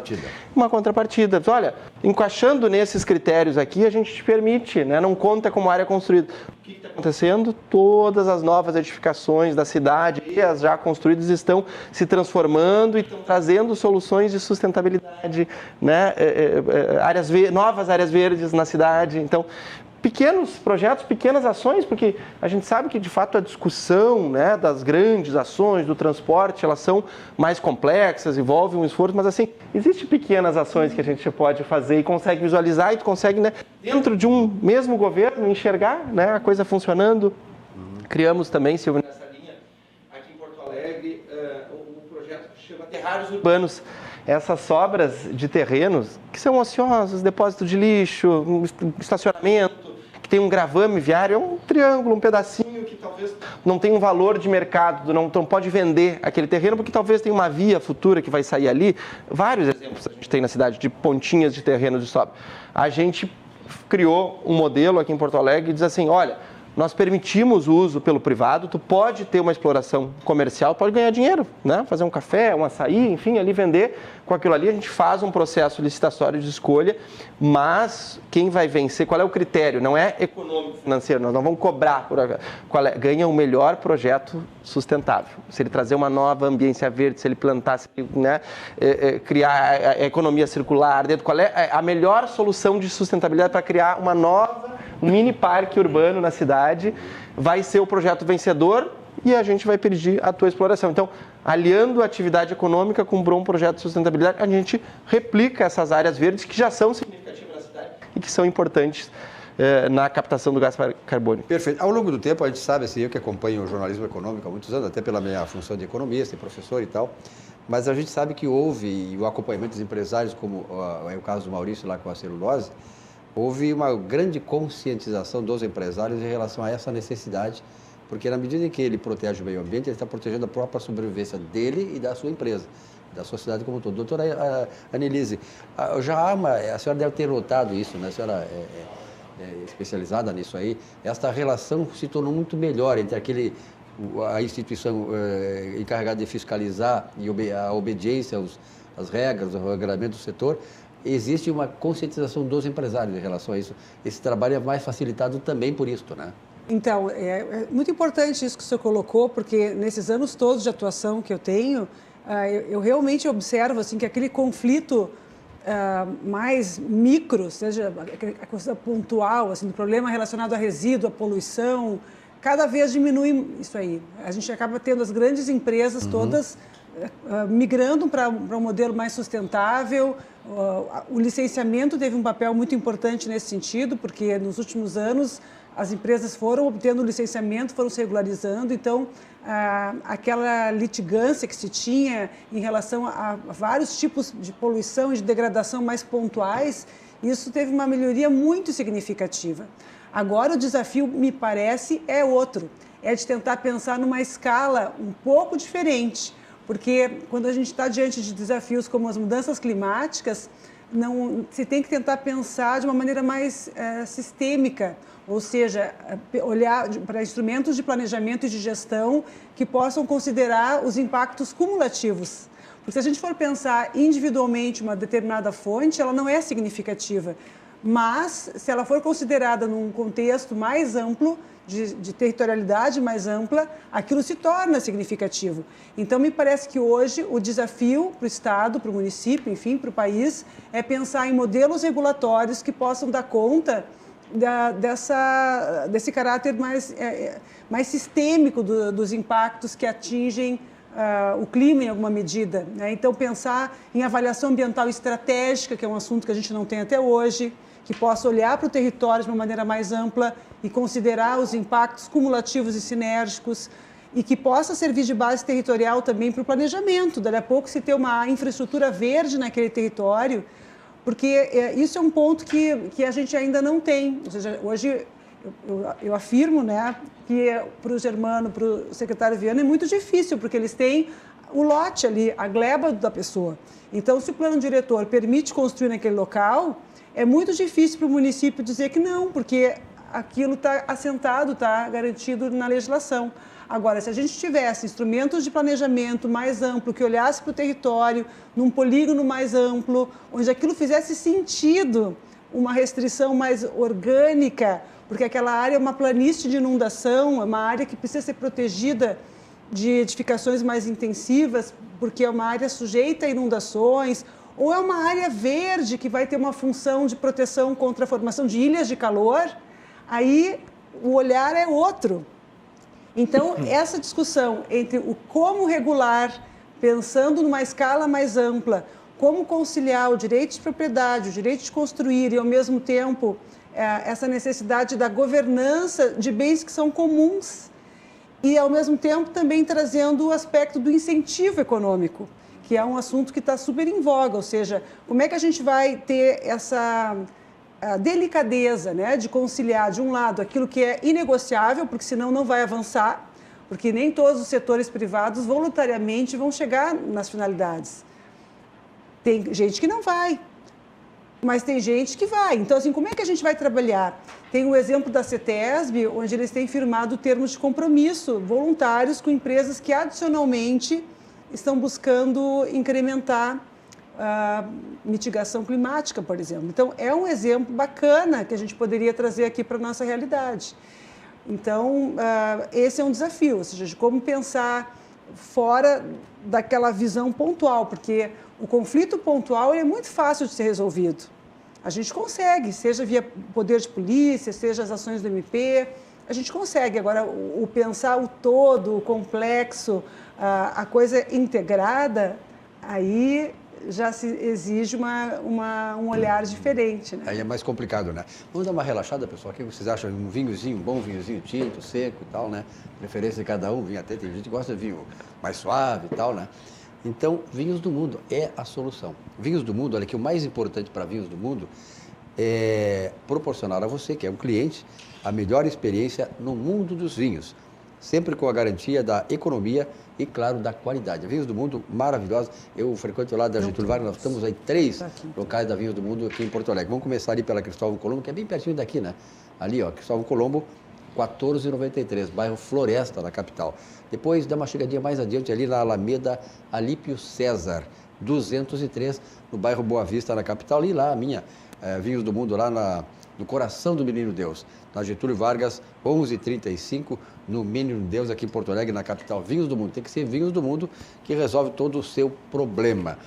Uma contrapartida. Olha, encaixando nesses critérios aqui, a gente te permite, né? Não conta como área construída. O que está acontecendo? Todas as novas edificações da cidade e as já construídas estão se transformando e estão trazendo soluções de sustentabilidade, né? Novas áreas verdes na cidade. Então, pequenos projetos, pequenas ações, porque a gente sabe que, de fato, a discussão, né, das grandes ações do transporte, elas são mais complexas, envolvem um esforço, mas, assim, existem pequenas ações que a gente pode fazer e consegue visualizar e tu consegue, né, dentro de um mesmo governo, enxergar, né, a coisa funcionando. Criamos também, Silvio, nessa linha, aqui em Porto Alegre, um projeto que chama Terrários Urbanos. Essas sobras de terrenos, que são ociosos, depósito de lixo, estacionamento, que tem um gravame viário, é um triângulo, um pedacinho que talvez não tenha um valor de mercado, não pode vender aquele terreno, porque talvez tenha uma via futura que vai sair ali. Vários exemplos a gente tem na cidade de pontinhas de terrenos de sobra. A gente criou um modelo aqui em Porto Alegre e diz assim, olha, nós permitimos o uso pelo privado, tu pode ter uma exploração comercial, pode ganhar dinheiro, né? Fazer um café, um açaí, enfim, ali vender com aquilo ali, a gente faz um processo licitatório de escolha, mas quem vai vencer, qual é o critério? Não é econômico, financeiro, nós não vamos cobrar, ganha o melhor projeto sustentável. Se ele trazer uma nova ambiência verde, se ele plantar, se ele, né, criar a economia circular, qual é a melhor solução de sustentabilidade para criar um mini parque urbano na cidade, vai ser o projeto vencedor e a gente vai pedir a tua exploração. Então, aliando a atividade econômica com um bom projeto de sustentabilidade, a gente replica essas áreas verdes que já são significativas na cidade e que são importantes na captação do gás carbônico. Perfeito. Ao longo do tempo, a gente sabe, assim, eu que acompanho o jornalismo econômico há muitos anos, até pela minha função de economista e professor e tal, mas a gente sabe que houve o acompanhamento dos empresários, como é o caso do Maurício lá com a celulose, houve uma grande conscientização dos empresários em relação a essa necessidade, porque na medida em que ele protege o meio ambiente, ele está protegendo a própria sobrevivência dele e da sua empresa, da sociedade como um todo. Doutora Anelise, a senhora deve ter notado isso, né? A senhora é especializada nisso aí. Esta relação se tornou muito melhor entre a instituição encarregada de fiscalizar e a obediência às regras, ao regulamento do setor. Existe uma conscientização dos empresários em relação a isso. Esse trabalho é mais facilitado também por isso, né? Então, é muito importante isso que o senhor colocou, porque nesses anos todos de atuação que eu tenho, eu realmente observo assim, que aquele conflito mais micro, seja a coisa pontual, assim, do problema relacionado a resíduo, a poluição, cada vez diminui isso aí. A gente acaba tendo as grandes empresas todas migrando para um modelo mais sustentável. O licenciamento teve um papel muito importante nesse sentido, porque nos últimos anos as empresas foram obtendo licenciamento, foram se regularizando, então aquela litigância que se tinha em relação a vários tipos de poluição e de degradação mais pontuais, isso teve uma melhoria muito significativa. Agora o desafio, me parece, é outro, é de tentar pensar numa escala um pouco diferente, porque quando a gente está diante de desafios como as mudanças climáticas, se tem que tentar pensar de uma maneira mais sistêmica, ou seja, olhar para instrumentos de planejamento e de gestão que possam considerar os impactos cumulativos. Porque se a gente for pensar individualmente uma determinada fonte, ela não é significativa. Mas, se ela for considerada num contexto mais amplo, de territorialidade mais ampla, aquilo se torna significativo. Então, me parece que hoje o desafio para o Estado, para o município, enfim, para o país, é pensar em modelos regulatórios que possam dar conta desse caráter mais sistêmico dos impactos que atingem o clima em alguma medida, né? Então, pensar em avaliação ambiental estratégica, que é um assunto que a gente não tem até hoje, que possa olhar para o território de uma maneira mais ampla e considerar os impactos cumulativos e sinérgicos e que possa servir de base territorial também para o planejamento. Daí a pouco se ter uma infraestrutura verde naquele território, porque isso é um ponto que a gente ainda não tem. Ou seja, hoje eu afirmo, né, que para o Germano, para o secretário Viana, é muito difícil, porque eles têm o lote ali, a gleba da pessoa. Então, se o plano diretor permite construir naquele local, é muito difícil para o município dizer que não, porque aquilo está assentado, está garantido na legislação. Agora, se a gente tivesse instrumentos de planejamento mais amplo, que olhasse para o território, num polígono mais amplo, onde aquilo fizesse sentido, uma restrição mais orgânica, porque aquela área é uma planície de inundação, é uma área que precisa ser protegida de edificações mais intensivas, porque é uma área sujeita a inundações, ou é uma área verde que vai ter uma função de proteção contra a formação de ilhas de calor, aí o olhar é outro. Então, essa discussão entre o como regular, pensando numa escala mais ampla, como conciliar o direito de propriedade, o direito de construir e, ao mesmo tempo, essa necessidade da governança de bens que são comuns e, ao mesmo tempo, também trazendo o aspecto do incentivo econômico, que é um assunto que está super em voga, ou seja, como é que a gente vai ter essa delicadeza, né, de conciliar, de um lado, aquilo que é inegociável, porque senão não vai avançar, porque nem todos os setores privados voluntariamente vão chegar nas finalidades. Tem gente que não vai, mas tem gente que vai. Então, assim, como é que a gente vai trabalhar? Tem o exemplo da CETESB, onde eles têm firmado termos de compromisso voluntários com empresas que, adicionalmente, estão buscando incrementar a mitigação climática, por exemplo. Então, é um exemplo bacana que a gente poderia trazer aqui para a nossa realidade. Então, esse é um desafio, ou seja, de como pensar fora daquela visão pontual, porque o conflito pontual é muito fácil de ser resolvido. A gente consegue, seja via poder de polícia, seja as ações do MP, a gente consegue. Agora, o pensar o todo, o complexo, a coisa integrada, aí já se exige um olhar diferente, né? Aí é mais complicado, né? Vamos dar uma relaxada, pessoal. O que vocês acham? Um vinhozinho, um bom vinhozinho tinto, seco e tal, né? Preferência de cada um, vinho até tem gente que gosta de vinho mais suave e tal, né? Então, Vinhos do Mundo é a solução. Vinhos do Mundo, olha que o mais importante para Vinhos do Mundo é proporcionar a você, que é um cliente, a melhor experiência no mundo dos vinhos, sempre com a garantia da economia e, claro, da qualidade. Vinhos do Mundo, maravilhosa. Eu frequento lá da Getúlio Vargas, nós estamos aí 3 locais da Vinhos do Mundo aqui em Porto Alegre. Vamos começar ali pela Cristóvão Colombo, que é bem pertinho daqui, né? Ali, ó, Cristóvão Colombo, 14,93, bairro Floresta, na capital. Depois dá uma chegadinha mais adiante ali na Alameda Alípio César, 203, no bairro Boa Vista, na capital. E lá a minha, Vinhos do Mundo, lá no coração do Menino Deus, na Getúlio Vargas, 1135, no Menino Deus, aqui em Porto Alegre, na capital. Vinhos do Mundo, tem que ser Vinhos do Mundo que resolve todo o seu problema.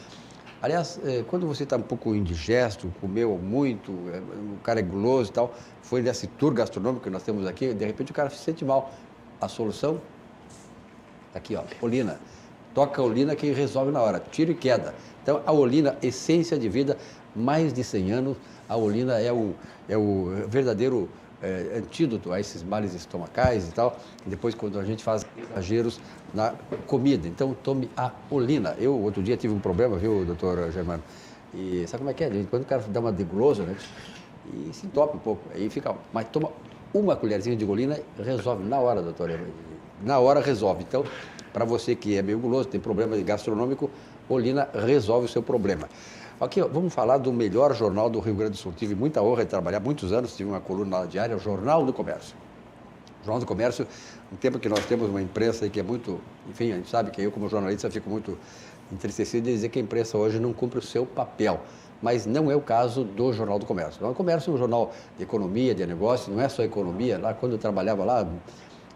Aliás, quando você está um pouco indigesto, comeu muito, o cara é guloso e tal, foi nesse tour gastronômico que nós temos aqui, de repente o cara se sente mal. A solução? Aqui, ó, Olina. Toca a Olina que resolve na hora, tiro e queda. Então, a Olina, essência de vida, mais de 100 anos, a Olina é o verdadeiro antídoto a esses males estomacais e tal, e depois quando a gente faz exageros na comida. Então, tome a Olina. Eu, outro dia, tive um problema, viu, doutor Germano? E sabe como é que é? Quando o cara dá uma de guloso, né? E se entope um pouco, aí fica... Mas toma uma colherzinha de Olina, resolve na hora, doutor. Na hora resolve. Então, para você que é meio guloso, tem problema gastronômico, Olina resolve o seu problema. Aqui, ó, vamos falar do melhor jornal do Rio Grande do Sul. Tive muita honra de trabalhar muitos anos, tive uma coluna diária, o Jornal do Comércio. O Jornal do Comércio, um tempo que nós temos uma imprensa aí que é muito... Enfim, a gente sabe que eu, como jornalista, fico muito entristecido de dizer que a imprensa hoje não cumpre o seu papel. Mas não é o caso do Jornal do Comércio. O Jornal do Comércio é um jornal de economia, de negócio, não é só economia. Lá, quando eu trabalhava lá,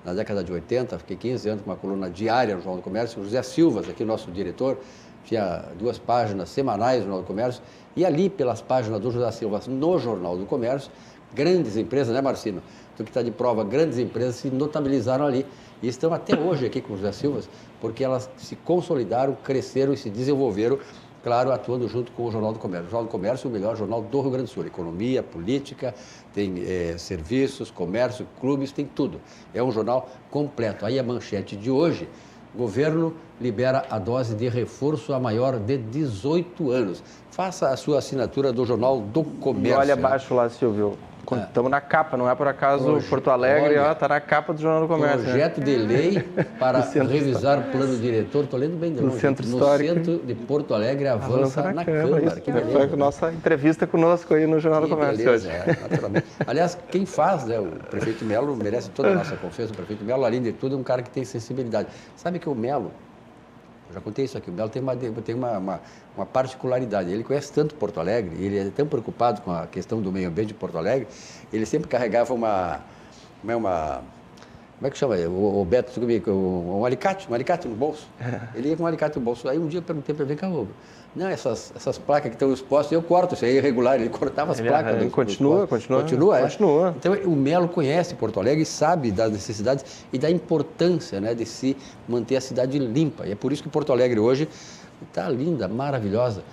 na década de 80, fiquei 15 anos com uma coluna diária no Jornal do Comércio. O José Silvas, aqui nosso diretor, tinha 2 páginas semanais no Jornal do Comércio, e ali, pelas páginas do José Silvas no Jornal do Comércio, grandes empresas, né, Marcino? Tu que está de prova, grandes empresas se notabilizaram ali e estão até hoje aqui com o José Silvas, porque elas se consolidaram, cresceram e se desenvolveram, claro, atuando junto com o Jornal do Comércio. O Jornal do Comércio é o melhor jornal do Rio Grande do Sul. Economia, política, tem serviços, comércio, clubes, tem tudo. É um jornal completo. Aí a manchete de hoje: governo libera a dose de reforço a maior de 18 anos. Faça a sua assinatura do Jornal do Comércio. E olha abaixo lá, Silvio. Estamos na capa, não é por acaso Porto Alegre, está na capa do Jornal do Comércio. Projeto de lei para revisar o plano diretor, estou lendo bem de longe. No Centro Histórico. No centro de Porto Alegre avança na Câmara. Que foi a nossa entrevista conosco aí no Jornal do Comércio hoje. Naturalmente. Aliás, quem faz, né, o prefeito Melo merece toda a nossa confiança. O prefeito Melo, além de tudo, é um cara que tem sensibilidade. Sabe que o Melo, eu já contei isso aqui, o Melo tem uma particularidade. Ele conhece tanto Porto Alegre, ele é tão preocupado com a questão do meio ambiente de Porto Alegre, ele sempre carregava como é que chama? O Beto, um alicate no bolso. Ele ia com um alicate no bolso. Aí um dia eu perguntei para ele, vem cá, não, essas placas que estão expostas, eu corto, isso aí é irregular, ele cortava as placas. Ele continua. Então o Melo conhece Porto Alegre e sabe das necessidades e da importância, né, de se manter a cidade limpa. E é por isso que Porto Alegre hoje está linda, maravilhosa.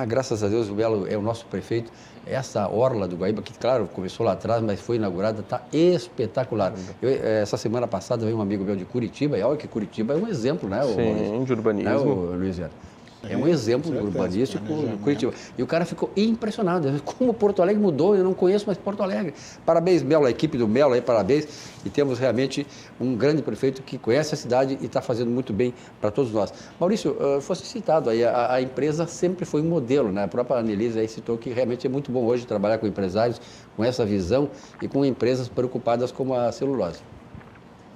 Graças a Deus o Melo é o nosso prefeito. Essa orla do Guaíba, que claro, começou lá atrás, mas foi inaugurada, está espetacular. Essa semana passada veio um amigo meu de Curitiba, e olha que Curitiba é um exemplo, né? Sim, de urbanismo. Né, Luiz Vera? É um exemplo urbanístico do Curitiba. E o cara ficou impressionado. Como Porto Alegre mudou, eu não conheço mais Porto Alegre. Parabéns, Melo, a equipe do Melo aí, parabéns. E temos realmente um grande prefeito que conhece a cidade e está fazendo muito bem para todos nós. Maurício, fosse citado aí, a empresa sempre foi um modelo, né? A própria Annelise aí citou que realmente é muito bom hoje trabalhar com empresários com essa visão e com empresas preocupadas como a celulose.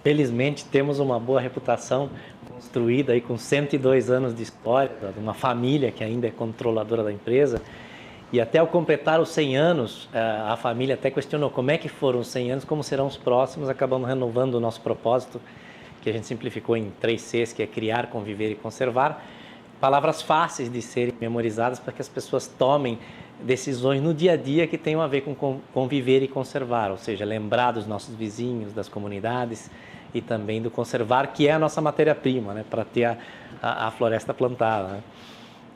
Felizmente temos uma boa reputação construída aí com 102 anos de história, de uma família que ainda é controladora da empresa. E até ao completar os 100 anos, a família até questionou como é que foram os 100 anos, como serão os próximos. Acabamos renovando o nosso propósito, que a gente simplificou em 3 Cs, que é criar, conviver e conservar. Palavras fáceis de serem memorizadas para que as pessoas tomem decisões no dia a dia que tenham a ver com conviver e conservar, ou seja, lembrar dos nossos vizinhos, das comunidades e também do conservar, que é a nossa matéria-prima, né, para ter a floresta plantada. Né?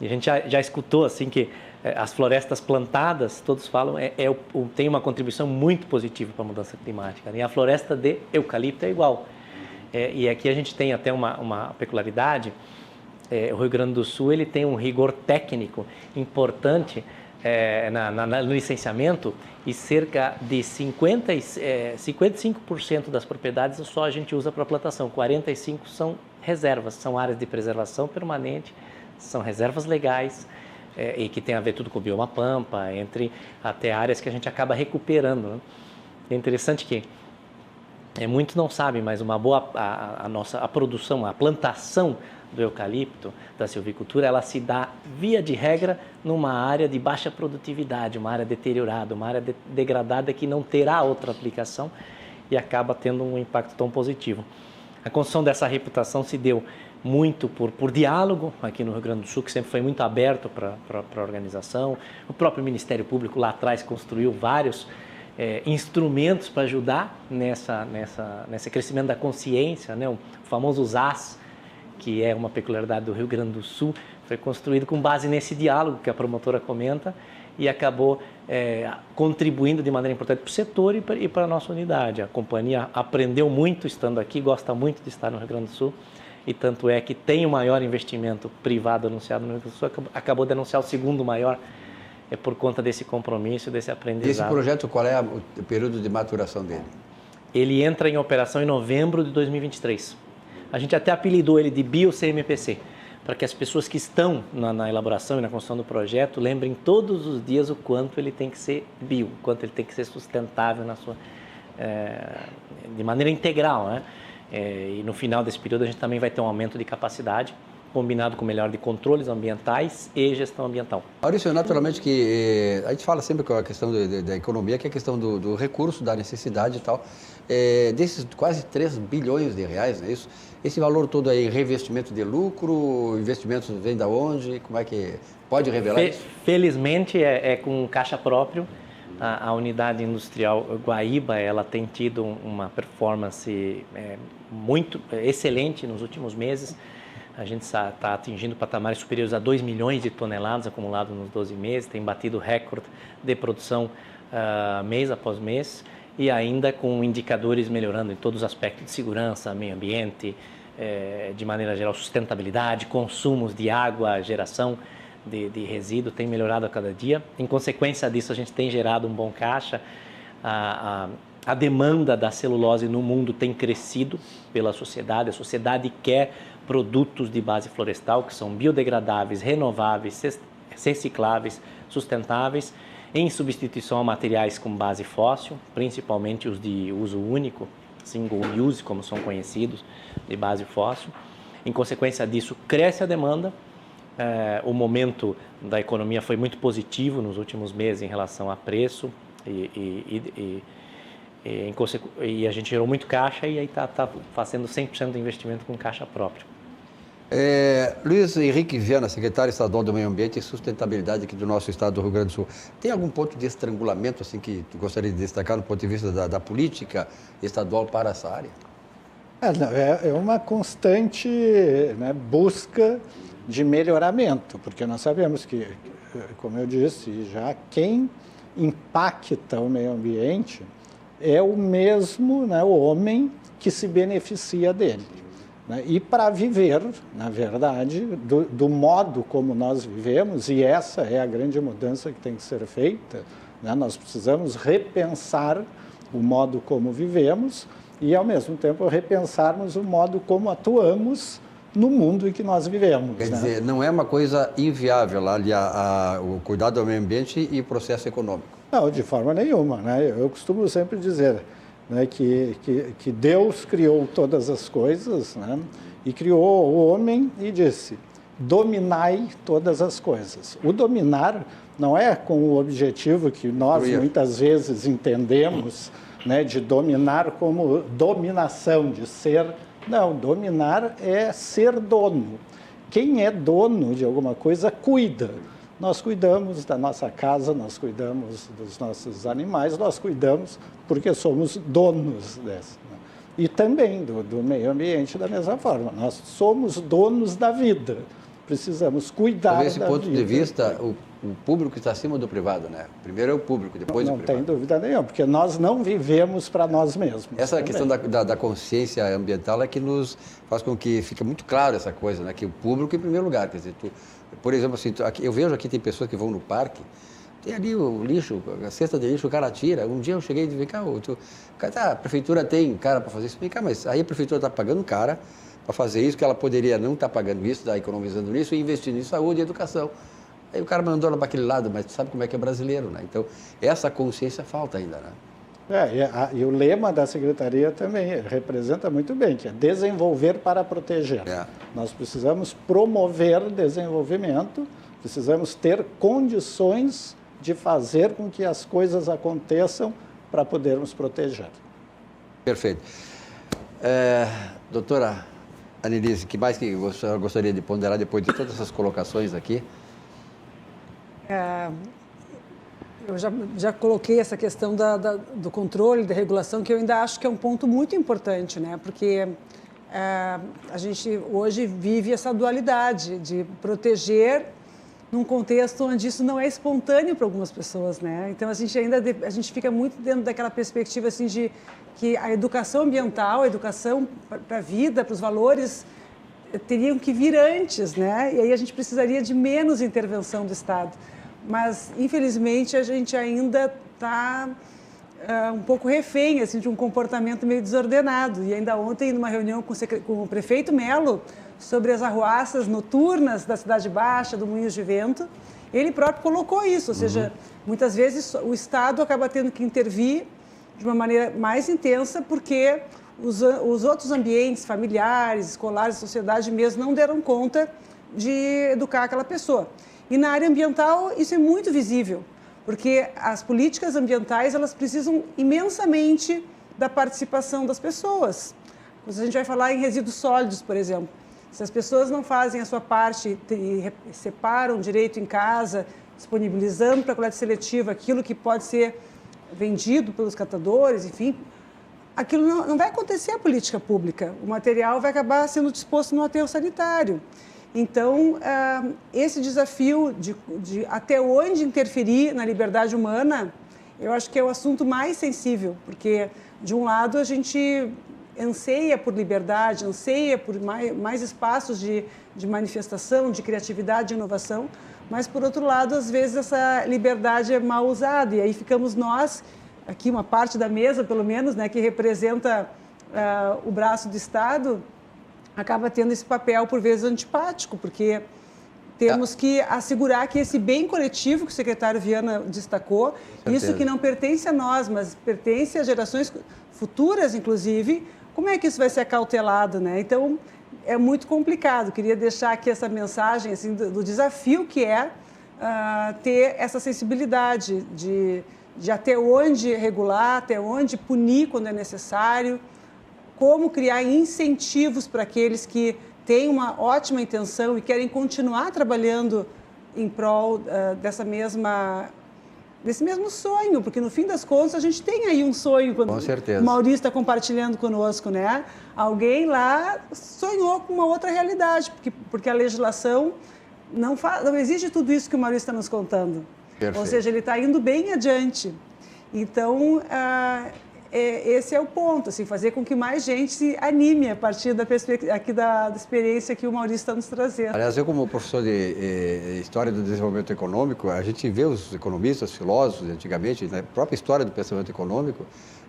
E a gente já escutou assim que as florestas plantadas, todos falam, tem uma contribuição muito positiva para a mudança climática. Né? E a floresta de eucalipto é igual. E aqui a gente tem até uma peculiaridade. O Rio Grande do Sul ele tem um rigor técnico importante no licenciamento, e cerca de 55% das propriedades só a gente usa para plantação, 45% são reservas, são áreas de preservação permanente, são reservas legais, e que tem a ver tudo com o bioma pampa, entre até áreas que a gente acaba recuperando. Né? É interessante que muitos não sabem, mas uma boa a produção, a plantação do eucalipto, da silvicultura, ela se dá, via de regra, numa área de baixa produtividade, uma área deteriorada, uma área degradada que não terá outra aplicação e acaba tendo um impacto tão positivo. A construção dessa reputação se deu muito por diálogo aqui no Rio Grande do Sul, que sempre foi muito aberto para a organização. O próprio Ministério Público lá atrás construiu vários instrumentos para ajudar nesse crescimento da consciência, né? O famoso ZAS, que é uma peculiaridade do Rio Grande do Sul, foi construído com base nesse diálogo que a promotora comenta e acabou contribuindo de maneira importante para o setor e para a nossa unidade. A companhia aprendeu muito estando aqui, gosta muito de estar no Rio Grande do Sul e tanto é que tem o maior investimento privado anunciado no Rio Grande do Sul, acabou de anunciar o segundo maior por conta desse compromisso, desse aprendizado. Esse projeto, qual é o período de maturação dele? Ele entra em operação em novembro de 2023. A gente até apelidou ele de Bio-CMPC, para que as pessoas que estão na elaboração e na construção do projeto lembrem todos os dias o quanto ele tem que ser bio, o quanto ele tem que ser sustentável de maneira integral, né? E no final desse período a gente também vai ter um aumento de capacidade, combinado com melhor de controles ambientais e gestão ambiental. Maurício, naturalmente que a gente fala sempre com a questão da economia, que é a questão do recurso, da necessidade e tal. Desses quase 3 bilhões de reais, não é isso? Esse valor todo aí, revestimento de lucro, investimentos vem da onde? Como é que pode revelar isso? Felizmente é com caixa próprio. A unidade industrial Guaíba, ela tem tido uma performance muito excelente nos últimos meses. A gente está atingindo patamares superiores a 2 milhões de toneladas acumulados nos 12 meses, tem batido recorde de produção mês após mês e ainda com indicadores melhorando em todos os aspectos de segurança, meio ambiente, de maneira geral, sustentabilidade, consumos de água, geração de resíduo tem melhorado a cada dia. Em consequência disso, a gente tem gerado um bom caixa. A demanda da celulose no mundo tem crescido pela sociedade. A sociedade quer produtos de base florestal que são biodegradáveis, renováveis, recicláveis, sustentáveis, em substituição a materiais com base fóssil, principalmente os de uso único, single use, como são conhecidos, de base fóssil. Em consequência disso, cresce a demanda. O momento da economia foi muito positivo nos últimos meses em relação a preço e a gente gerou muito caixa e aí está fazendo 100% do investimento com caixa própria. Luiz Henrique Viana, secretário estadual do Meio Ambiente e Sustentabilidade aqui do nosso estado do Rio Grande do Sul. Tem algum ponto de estrangulamento assim, que tu gostaria de destacar no ponto de vista da política estadual para essa área? É uma constante, né, busca de melhoramento, porque nós sabemos que, como eu disse, já quem impacta o meio ambiente é o mesmo, né, o homem que se beneficia dele. Né? E para viver, na verdade, do modo como nós vivemos, e essa é a grande mudança que tem que ser feita, né? Nós precisamos repensar o modo como vivemos e, ao mesmo tempo, repensarmos o modo como atuamos no mundo em que nós vivemos. Quer dizer, não é uma coisa inviável ali o cuidado do meio ambiente e o processo econômico. Não, de forma nenhuma. Né? Eu costumo sempre dizer, né, que Deus criou todas as coisas, né, e criou o homem e disse, dominai todas as coisas. O dominar não é com o objetivo que nós muitas vezes entendemos, né, de dominar como dominação, de ser... Não, dominar é ser dono. Quem é dono de alguma coisa, cuida. Nós cuidamos da nossa casa, nós cuidamos dos nossos animais, nós cuidamos porque somos donos dessa. Né? E também do meio ambiente da mesma forma. Nós somos donos da vida. Precisamos cuidar da vida. Desse ponto de vista, o público está acima do privado, né? Primeiro é o público, depois o privado. Não tem dúvida nenhuma, porque nós não vivemos para nós mesmos. Essa também. Questão da consciência ambiental é que nos faz com que fique muito claro essa coisa, né? Que o público em primeiro lugar. Quer dizer, por exemplo, assim, eu vejo aqui tem pessoas que vão no parque, tem ali o lixo, a cesta de lixo, o cara tira. Um dia eu cheguei e disse, a prefeitura tem cara para fazer isso. Mas aí a prefeitura está pagando cara para fazer isso, que ela poderia não estar pagando isso, estar economizando nisso e investindo em saúde e educação. Aí o cara mandou ela para aquele lado, mas tu sabe como é que é brasileiro, né? Então, essa consciência falta ainda, né? E o lema da Secretaria também representa muito bem, que é desenvolver para proteger. Nós precisamos promover desenvolvimento, precisamos ter condições de fazer com que as coisas aconteçam para podermos proteger. Perfeito. Doutora Annelise, que mais que você gostaria de ponderar depois de todas essas colocações aqui? Eu já coloquei essa questão do controle, da regulação, que eu ainda acho que é um ponto muito importante, né? Porque a gente hoje vive essa dualidade de proteger num contexto onde isso não é espontâneo para algumas pessoas, né? Então a gente fica muito dentro daquela perspectiva assim de que a educação ambiental, a educação para a vida, para os valores teriam que vir antes, né? E aí a gente precisaria de menos intervenção do Estado. Mas infelizmente a gente ainda está um pouco refém assim de um comportamento meio desordenado. E ainda ontem numa reunião com o prefeito Melo sobre as arruaças noturnas da Cidade Baixa, do Moinhos de Vento, ele próprio colocou isso, ou seja, muitas vezes o Estado acaba tendo que intervir de uma maneira mais intensa porque os outros ambientes familiares, escolares, sociedade mesmo não deram conta de educar aquela pessoa. E na área ambiental isso é muito visível, porque as políticas ambientais elas precisam imensamente da participação das pessoas. Se a gente vai falar em resíduos sólidos, por exemplo, se as pessoas não fazem a sua parte e separam direito em casa, disponibilizando para a coleta seletiva aquilo que pode ser vendido pelos catadores, enfim, aquilo não vai acontecer a política pública. O material vai acabar sendo disposto no aterro sanitário. Então, esse desafio de até onde interferir na liberdade humana, eu acho que é o assunto mais sensível, porque, de um lado, a gente anseia por liberdade, anseia por mais espaços de manifestação, de criatividade, de inovação, mas, por outro lado, às vezes essa liberdade é mal usada, e aí ficamos nós, aqui uma parte da mesa, pelo menos, né, que representa o braço do Estado, acaba tendo esse papel, por vezes, antipático, porque temos que assegurar que esse bem coletivo que o secretário Viana destacou, isso que não pertence a nós, mas pertence a gerações futuras, inclusive, como é que isso vai ser acautelado, né? Então, é muito complicado. Queria deixar aqui essa mensagem assim, do desafio que é ter essa sensibilidade de até onde regular, até onde punir quando é necessário, como criar incentivos para aqueles que têm uma ótima intenção e querem continuar trabalhando em prol desse mesmo sonho, porque no fim das contas a gente tem aí um sonho quando com certeza. O Maurício está compartilhando conosco, né? Alguém lá sonhou com uma outra realidade, porque a legislação não exige tudo isso que o Maurício está nos contando. Perfeito. Ou seja, ele está indo bem adiante. Então, esse é o ponto, assim, fazer com que mais gente se anime a partir da experiência que o Maurício está nos trazendo. Aliás, eu como professor de História do Desenvolvimento Econômico, a gente vê os economistas, filósofos, antigamente, na própria história do pensamento econômico,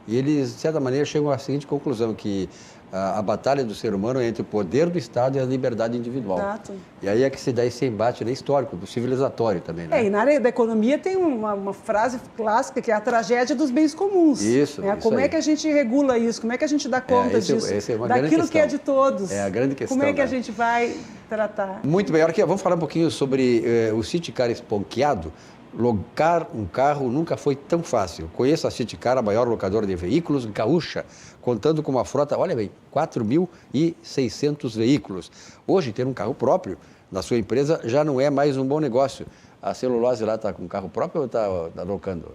e eles, de certa maneira, chegam à seguinte conclusão, que a batalha do ser humano é entre o poder do Estado e a liberdade individual. Exato. E aí é que se dá esse embate, né, histórico, civilizatório também. Né? E na área da economia tem uma frase clássica que é a tragédia dos bens comuns. Isso, né? isso Como aí. é que a gente regula isso? Como é que a gente dá conta disso? Essa é uma grande daquilo questão. que é de todos. É a grande questão. Como é que né? a gente vai tratar? Muito bem, agora vamos falar um pouquinho sobre o City Car esponqueado. Locar um carro nunca foi tão fácil. Conheço a City Car, a maior locadora de veículos gaúcha, contando com uma frota, olha bem, 4.600 veículos. Hoje, ter um carro próprio na sua empresa já não é mais um bom negócio. A Celulose lá está com carro próprio ou está locando?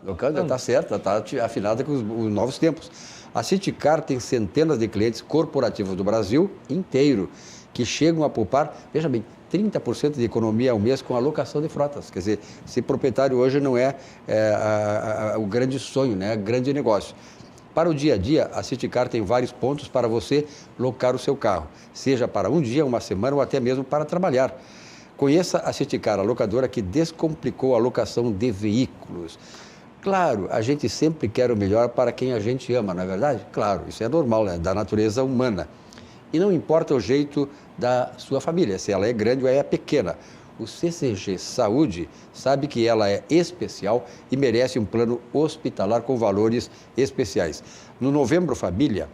Locando, está certo, está afinada com os novos tempos. A City Car tem centenas de clientes corporativos do Brasil inteiro que chegam a poupar, veja bem, 30% de economia ao mês com a locação de frotas. Quer dizer, ser proprietário hoje não é o grande sonho, né? O grande negócio. Para o dia a dia, a City Car tem vários pontos para você locar o seu carro, seja para um dia, uma semana ou até mesmo para trabalhar. Conheça a City Car, a locadora que descomplicou a locação de veículos. Claro, a gente sempre quer o melhor para quem a gente ama, não é verdade? Claro, isso é normal, né? Da natureza humana. E não importa o jeito da sua família, se ela é grande ou é pequena. O CCG Saúde sabe que ela é especial e merece um plano hospitalar com valores especiais. No Novembro Família,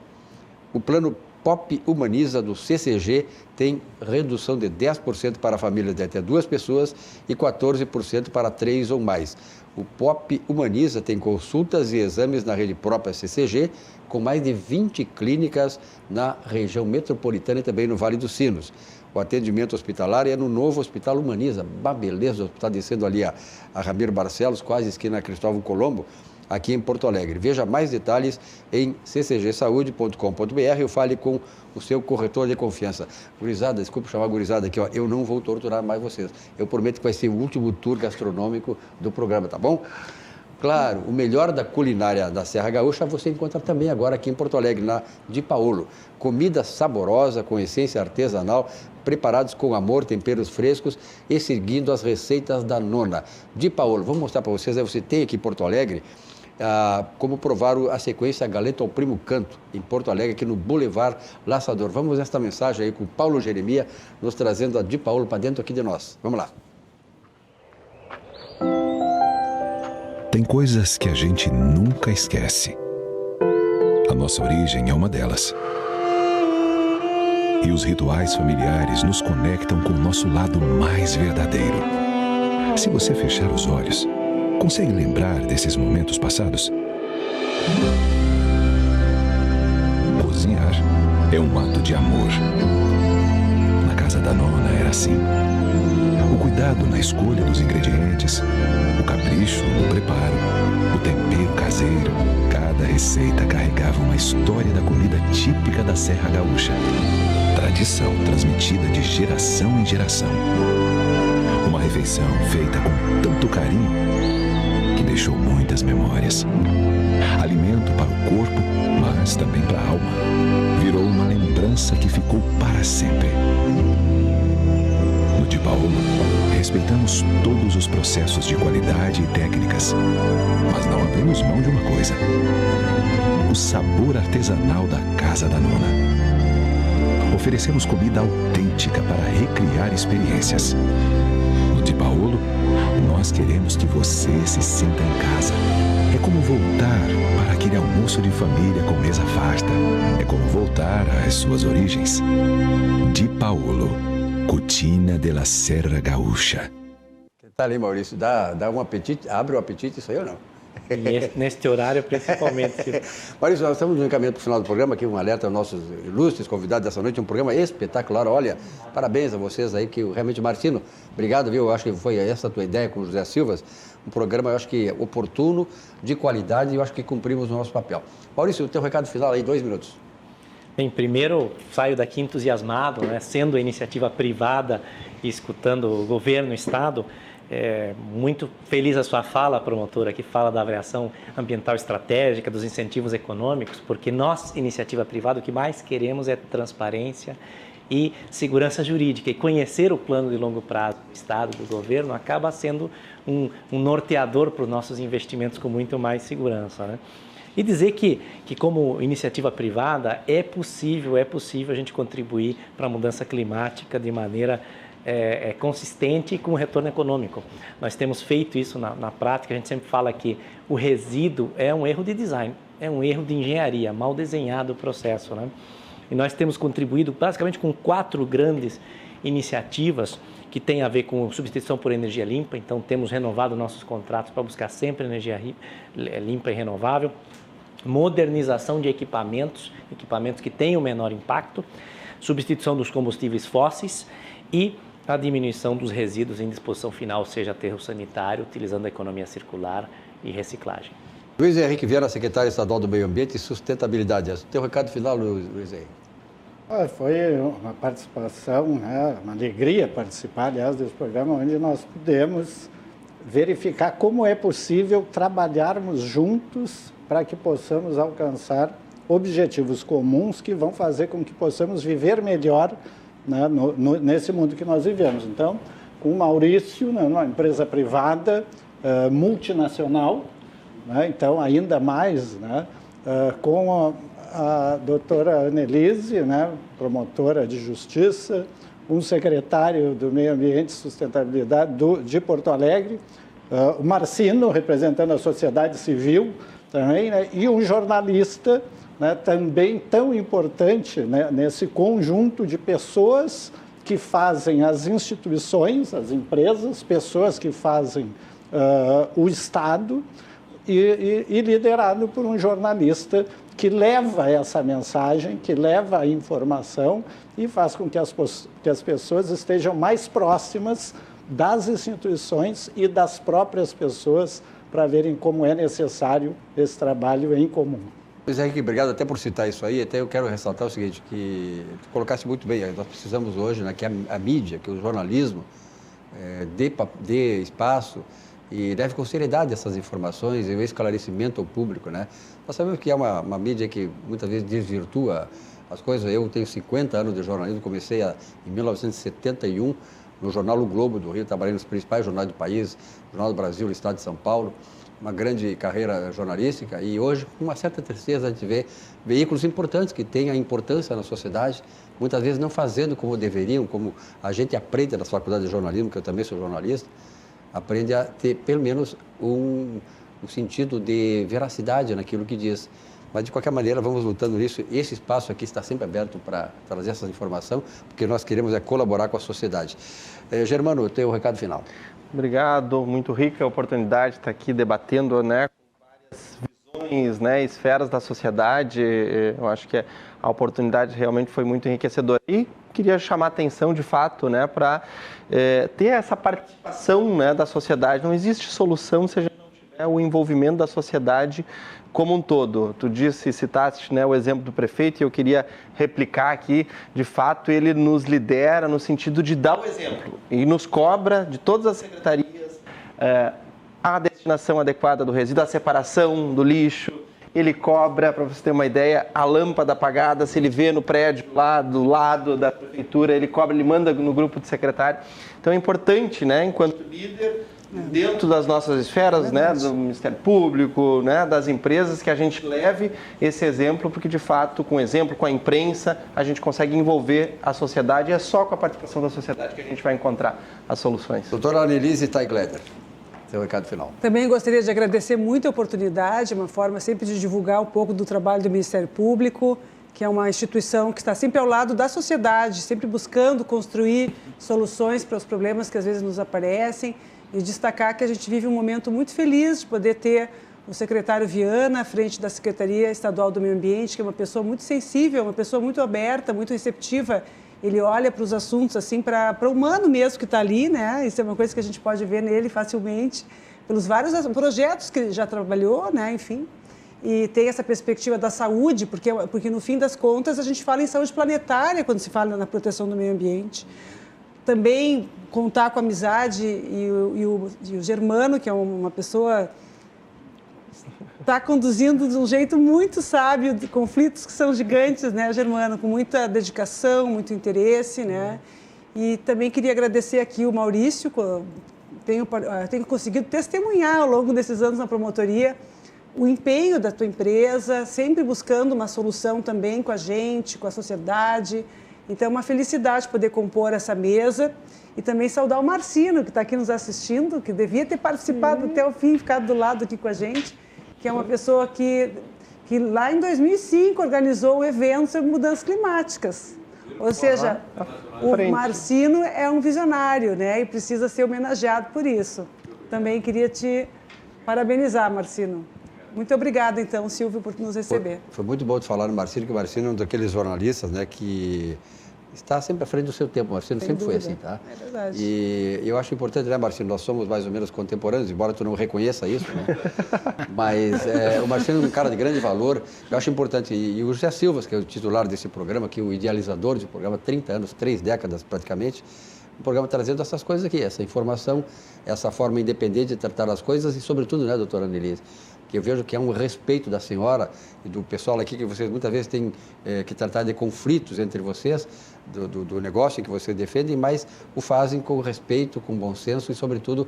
o plano Pop Humaniza do CCG tem redução de 10% para famílias de até 2 pessoas e 14% para 3 ou mais. O Pop Humaniza tem consultas e exames na rede própria CCG, com mais de 20 clínicas na região metropolitana e também no Vale dos Sinos. O atendimento hospitalar é no novo Hospital Humaniza. Beleza, está descendo ali a Ramiro Barcelos, quase esquina Cristóvão Colombo, aqui em Porto Alegre. Veja mais detalhes em ccgsaude.com.br ou fale com o seu corretor de confiança. Gurizada, desculpe chamar gurizada aqui, ó, eu não vou torturar mais vocês. Eu prometo que vai ser o último tour gastronômico do programa, tá bom? Claro, o melhor da culinária da Serra Gaúcha você encontra também agora aqui em Porto Alegre, na Di Paolo. Comida saborosa, com essência artesanal, preparados com amor, temperos frescos e seguindo as receitas da nona. Di Paolo, vamos mostrar para vocês, aí você tem aqui em Porto Alegre, como provar a sequência Galeta ao Primo Canto, em Porto Alegre, aqui no Boulevard Laçador. Vamos esta mensagem aí com o Paulo Jeremia, nos trazendo a Di Paolo para dentro aqui de nós. Vamos lá. Tem coisas que a gente nunca esquece. A nossa origem é uma delas. E os rituais familiares nos conectam com o nosso lado mais verdadeiro. Se você fechar os olhos, consegue lembrar desses momentos passados? Cozinhar é um ato de amor. Na casa da nona era assim. O cuidado na escolha dos ingredientes, o capricho no preparo, o tempero caseiro. Cada receita carregava uma história da comida típica da Serra Gaúcha. Tradição transmitida de geração em geração. Uma refeição feita com tanto carinho que deixou muitas memórias. Alimento para o corpo, mas também para a alma. Virou uma lembrança que ficou para sempre. No Di Paolo, respeitamos todos os processos de qualidade e técnicas, mas não abrimos mão de uma coisa: o sabor artesanal da Casa da Nona. Oferecemos comida autêntica para recriar experiências. No Di Paolo, nós queremos que você se sinta em casa. É como voltar para aquele almoço de família com mesa farta. É como voltar às suas origens. Di Paolo, Cucina de la Serra Gaúcha. Que tal aí, Maurício? Dá um apetite? Abre o apetite isso aí ou não? E neste horário, principalmente. Maurício, nós estamos no encaminhamento para o final do programa, aqui um alerta aos nossos ilustres convidados dessa noite, um programa espetacular. Olha, parabéns a vocês aí, que realmente, Martino, obrigado, viu? Eu acho que foi essa a tua ideia com o José Silvas, um programa, eu acho que oportuno, de qualidade, e eu acho que cumprimos o nosso papel. Maurício, o teu recado final aí, 2 minutos. Bem, primeiro, saio daqui entusiasmado, né, sendo a iniciativa privada e escutando o governo, o Estado. Muito feliz a sua fala, promotora, que fala da avaliação ambiental estratégica, dos incentivos econômicos, porque nós, iniciativa privada, o que mais queremos é transparência e segurança jurídica. E conhecer o plano de longo prazo do Estado, do governo, acaba sendo um norteador para os nossos investimentos com muito mais segurança, né? E dizer que como iniciativa privada é possível a gente contribuir para a mudança climática de maneira consistente e com retorno econômico. Nós temos feito isso na prática. A gente sempre fala que o resíduo é um erro de design, é um erro de engenharia, mal desenhado o processo, né? E nós temos contribuído basicamente com 4 grandes iniciativas que têm a ver com substituição por energia limpa. Então, temos renovado nossos contratos para buscar sempre energia limpa e renovável, modernização de equipamentos que têm o menor impacto, substituição dos combustíveis fósseis e a diminuição dos resíduos em disposição final, seja aterro sanitário, utilizando a economia circular e reciclagem. Luiz Henrique Vieira, secretário estadual do Meio Ambiente e Sustentabilidade. Teu recado final, Luiz Henrique? Foi uma participação, né, uma alegria participar, aliás, desse programa, onde nós pudemos verificar como é possível trabalharmos juntos para que possamos alcançar objetivos comuns que vão fazer com que possamos viver melhor, né, nesse mundo que nós vivemos. Então, com o Maurício, né, uma empresa privada, multinacional, né, então ainda mais, né, com a doutora Annelise, né, promotora de justiça, um secretário do Meio Ambiente e Sustentabilidade de Porto Alegre, o Marcino, representando a sociedade civil também, né, e um jornalista né, também tão importante, né, nesse conjunto de pessoas que fazem as instituições, as empresas, pessoas que fazem o Estado e liderado por um jornalista que leva essa mensagem, que leva a informação e faz com que as pessoas estejam mais próximas das instituições e das próprias pessoas para verem como é necessário esse trabalho em comum. Pois é, Henrique, obrigado até por citar isso aí. Até eu quero ressaltar o seguinte, que tu colocaste muito bem, nós precisamos hoje, né, que a mídia, que o jornalismo dê espaço e leve com seriedade essas informações e o esclarecimento ao público, né? Nós sabemos que é uma mídia que muitas vezes desvirtua as coisas. Eu tenho 50 anos de jornalismo, comecei em 1971 no jornal O Globo do Rio, trabalhei nos principais jornais do país, Jornal do Brasil, Estado de São Paulo, uma grande carreira jornalística, e hoje, com uma certa tristeza, a gente vê veículos importantes que têm a importância na sociedade, muitas vezes não fazendo como deveriam, como a gente aprende nas faculdades de jornalismo, que eu também sou jornalista, aprende a ter pelo menos um sentido de veracidade naquilo que diz. Mas, de qualquer maneira, vamos lutando nisso. Esse espaço aqui está sempre aberto para trazer essa informação, porque nós queremos colaborar com a sociedade. Germano, o teu recado final. Obrigado, muito rica a oportunidade de estar aqui debatendo, né, com várias visões, né, esferas da sociedade. Eu acho que a oportunidade realmente foi muito enriquecedora. E queria chamar a atenção, de fato, né, para ter essa participação, né, da sociedade. Não existe solução se a gente não tiver o envolvimento da sociedade como um todo. Tu citaste, né, o exemplo do prefeito, e eu queria replicar aqui. De fato, ele nos lidera no sentido de dar o exemplo e nos cobra de todas as secretarias a destinação adequada do resíduo, a separação do lixo. Ele cobra, para você ter uma ideia, a lâmpada apagada, se ele vê no prédio lá do lado da prefeitura, ele cobra, ele manda no grupo de secretário. Então é importante, né, enquanto líder, dentro das nossas esferas, né, do Ministério Público, né, das empresas, que a gente leve esse exemplo, porque de fato, com o exemplo, com a imprensa, a gente consegue envolver a sociedade, e é só com a participação da sociedade que a gente vai encontrar as soluções. Doutora Annelise Teigleder, seu recado final. Também gostaria de agradecer muito a oportunidade, uma forma sempre de divulgar um pouco do trabalho do Ministério Público, que é uma instituição que está sempre ao lado da sociedade, sempre buscando construir soluções para os problemas que às vezes nos aparecem, e destacar que a gente vive um momento muito feliz de poder ter o secretário Viana à frente da Secretaria Estadual do Meio Ambiente, que é uma pessoa muito sensível, uma pessoa muito aberta, muito receptiva. Ele olha para os assuntos assim, para o humano mesmo que está ali, né? Isso é uma coisa que a gente pode ver nele facilmente, pelos vários projetos que ele já trabalhou, né? Enfim. E tem essa perspectiva da saúde, porque no fim das contas a gente fala em saúde planetária quando se fala na proteção do meio ambiente. Também contar com a amizade e o Germano, que é uma pessoa está conduzindo de um jeito muito sábio de conflitos que são gigantes, né, Germano, com muita dedicação, muito interesse, né? E também queria agradecer aqui o Maurício, tenho conseguido testemunhar ao longo desses anos na promotoria o empenho da tua empresa, sempre buscando uma solução também com a gente, com a sociedade. Então, é uma felicidade poder compor essa mesa e também saudar o Marcino, que está aqui nos assistindo, que devia ter participado até o fim, ficado do lado aqui com a gente, que é uma pessoa que lá em 2005 organizou um evento sobre mudanças climáticas. Ou seja, o Marcino é um visionário, né? E precisa ser homenageado por isso. Também queria te parabenizar, Marcino. Muito obrigada, então, Silvio, por nos receber. Foi muito bom te falar no Marcino, que o Marcino é um daqueles jornalistas, né, que está sempre à frente do seu tempo. O Marcino sempre foi assim, tá? É verdade. E eu acho importante, né, Marcino? Nós somos mais ou menos contemporâneos, embora tu não reconheça isso, né? Mas o Marcino é um cara de grande valor. Eu acho importante. E o José Silva, que é o titular desse programa, que é o idealizador do programa, 30 anos, 3 décadas praticamente, o programa trazendo essas coisas aqui, essa informação, essa forma independente de tratar as coisas e, sobretudo, né, doutora Annelise, que eu vejo que é um respeito da senhora e do pessoal aqui, que vocês muitas vezes têm que tratar de conflitos entre vocês, do negócio que vocês defendem, mas o fazem com respeito, com bom senso e, sobretudo,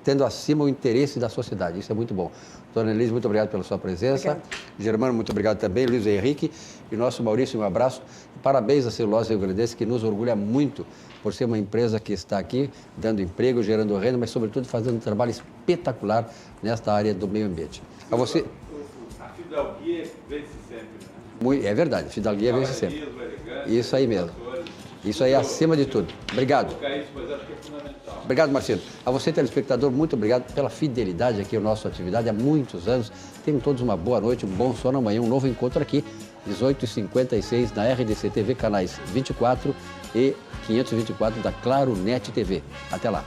tendo acima o interesse da sociedade. Isso é muito bom. Doutora Annelise, muito obrigado pela sua presença. Obrigado. Germano, muito obrigado também. Luiz Henrique e nosso Maurício, um abraço. Parabéns à Celulose Rio Grandense, que nos orgulha muito por ser uma empresa que está aqui dando emprego, gerando renda, mas, sobretudo, fazendo um trabalho espetacular nesta área do meio ambiente. A você... A Fidelguia vence sempre, né? É verdade, fidalguia vence sempre. Isso aí mesmo. Isso aí acima de tudo. Obrigado. Obrigado, Marcelo. A você, telespectador, muito obrigado pela fidelidade aqui à nossa atividade há muitos anos. Tenham todos uma boa noite, um bom sono. Amanhã um novo encontro aqui, 18h56, na RDC TV, canais 24 e 524 da Claro Net TV. Até lá.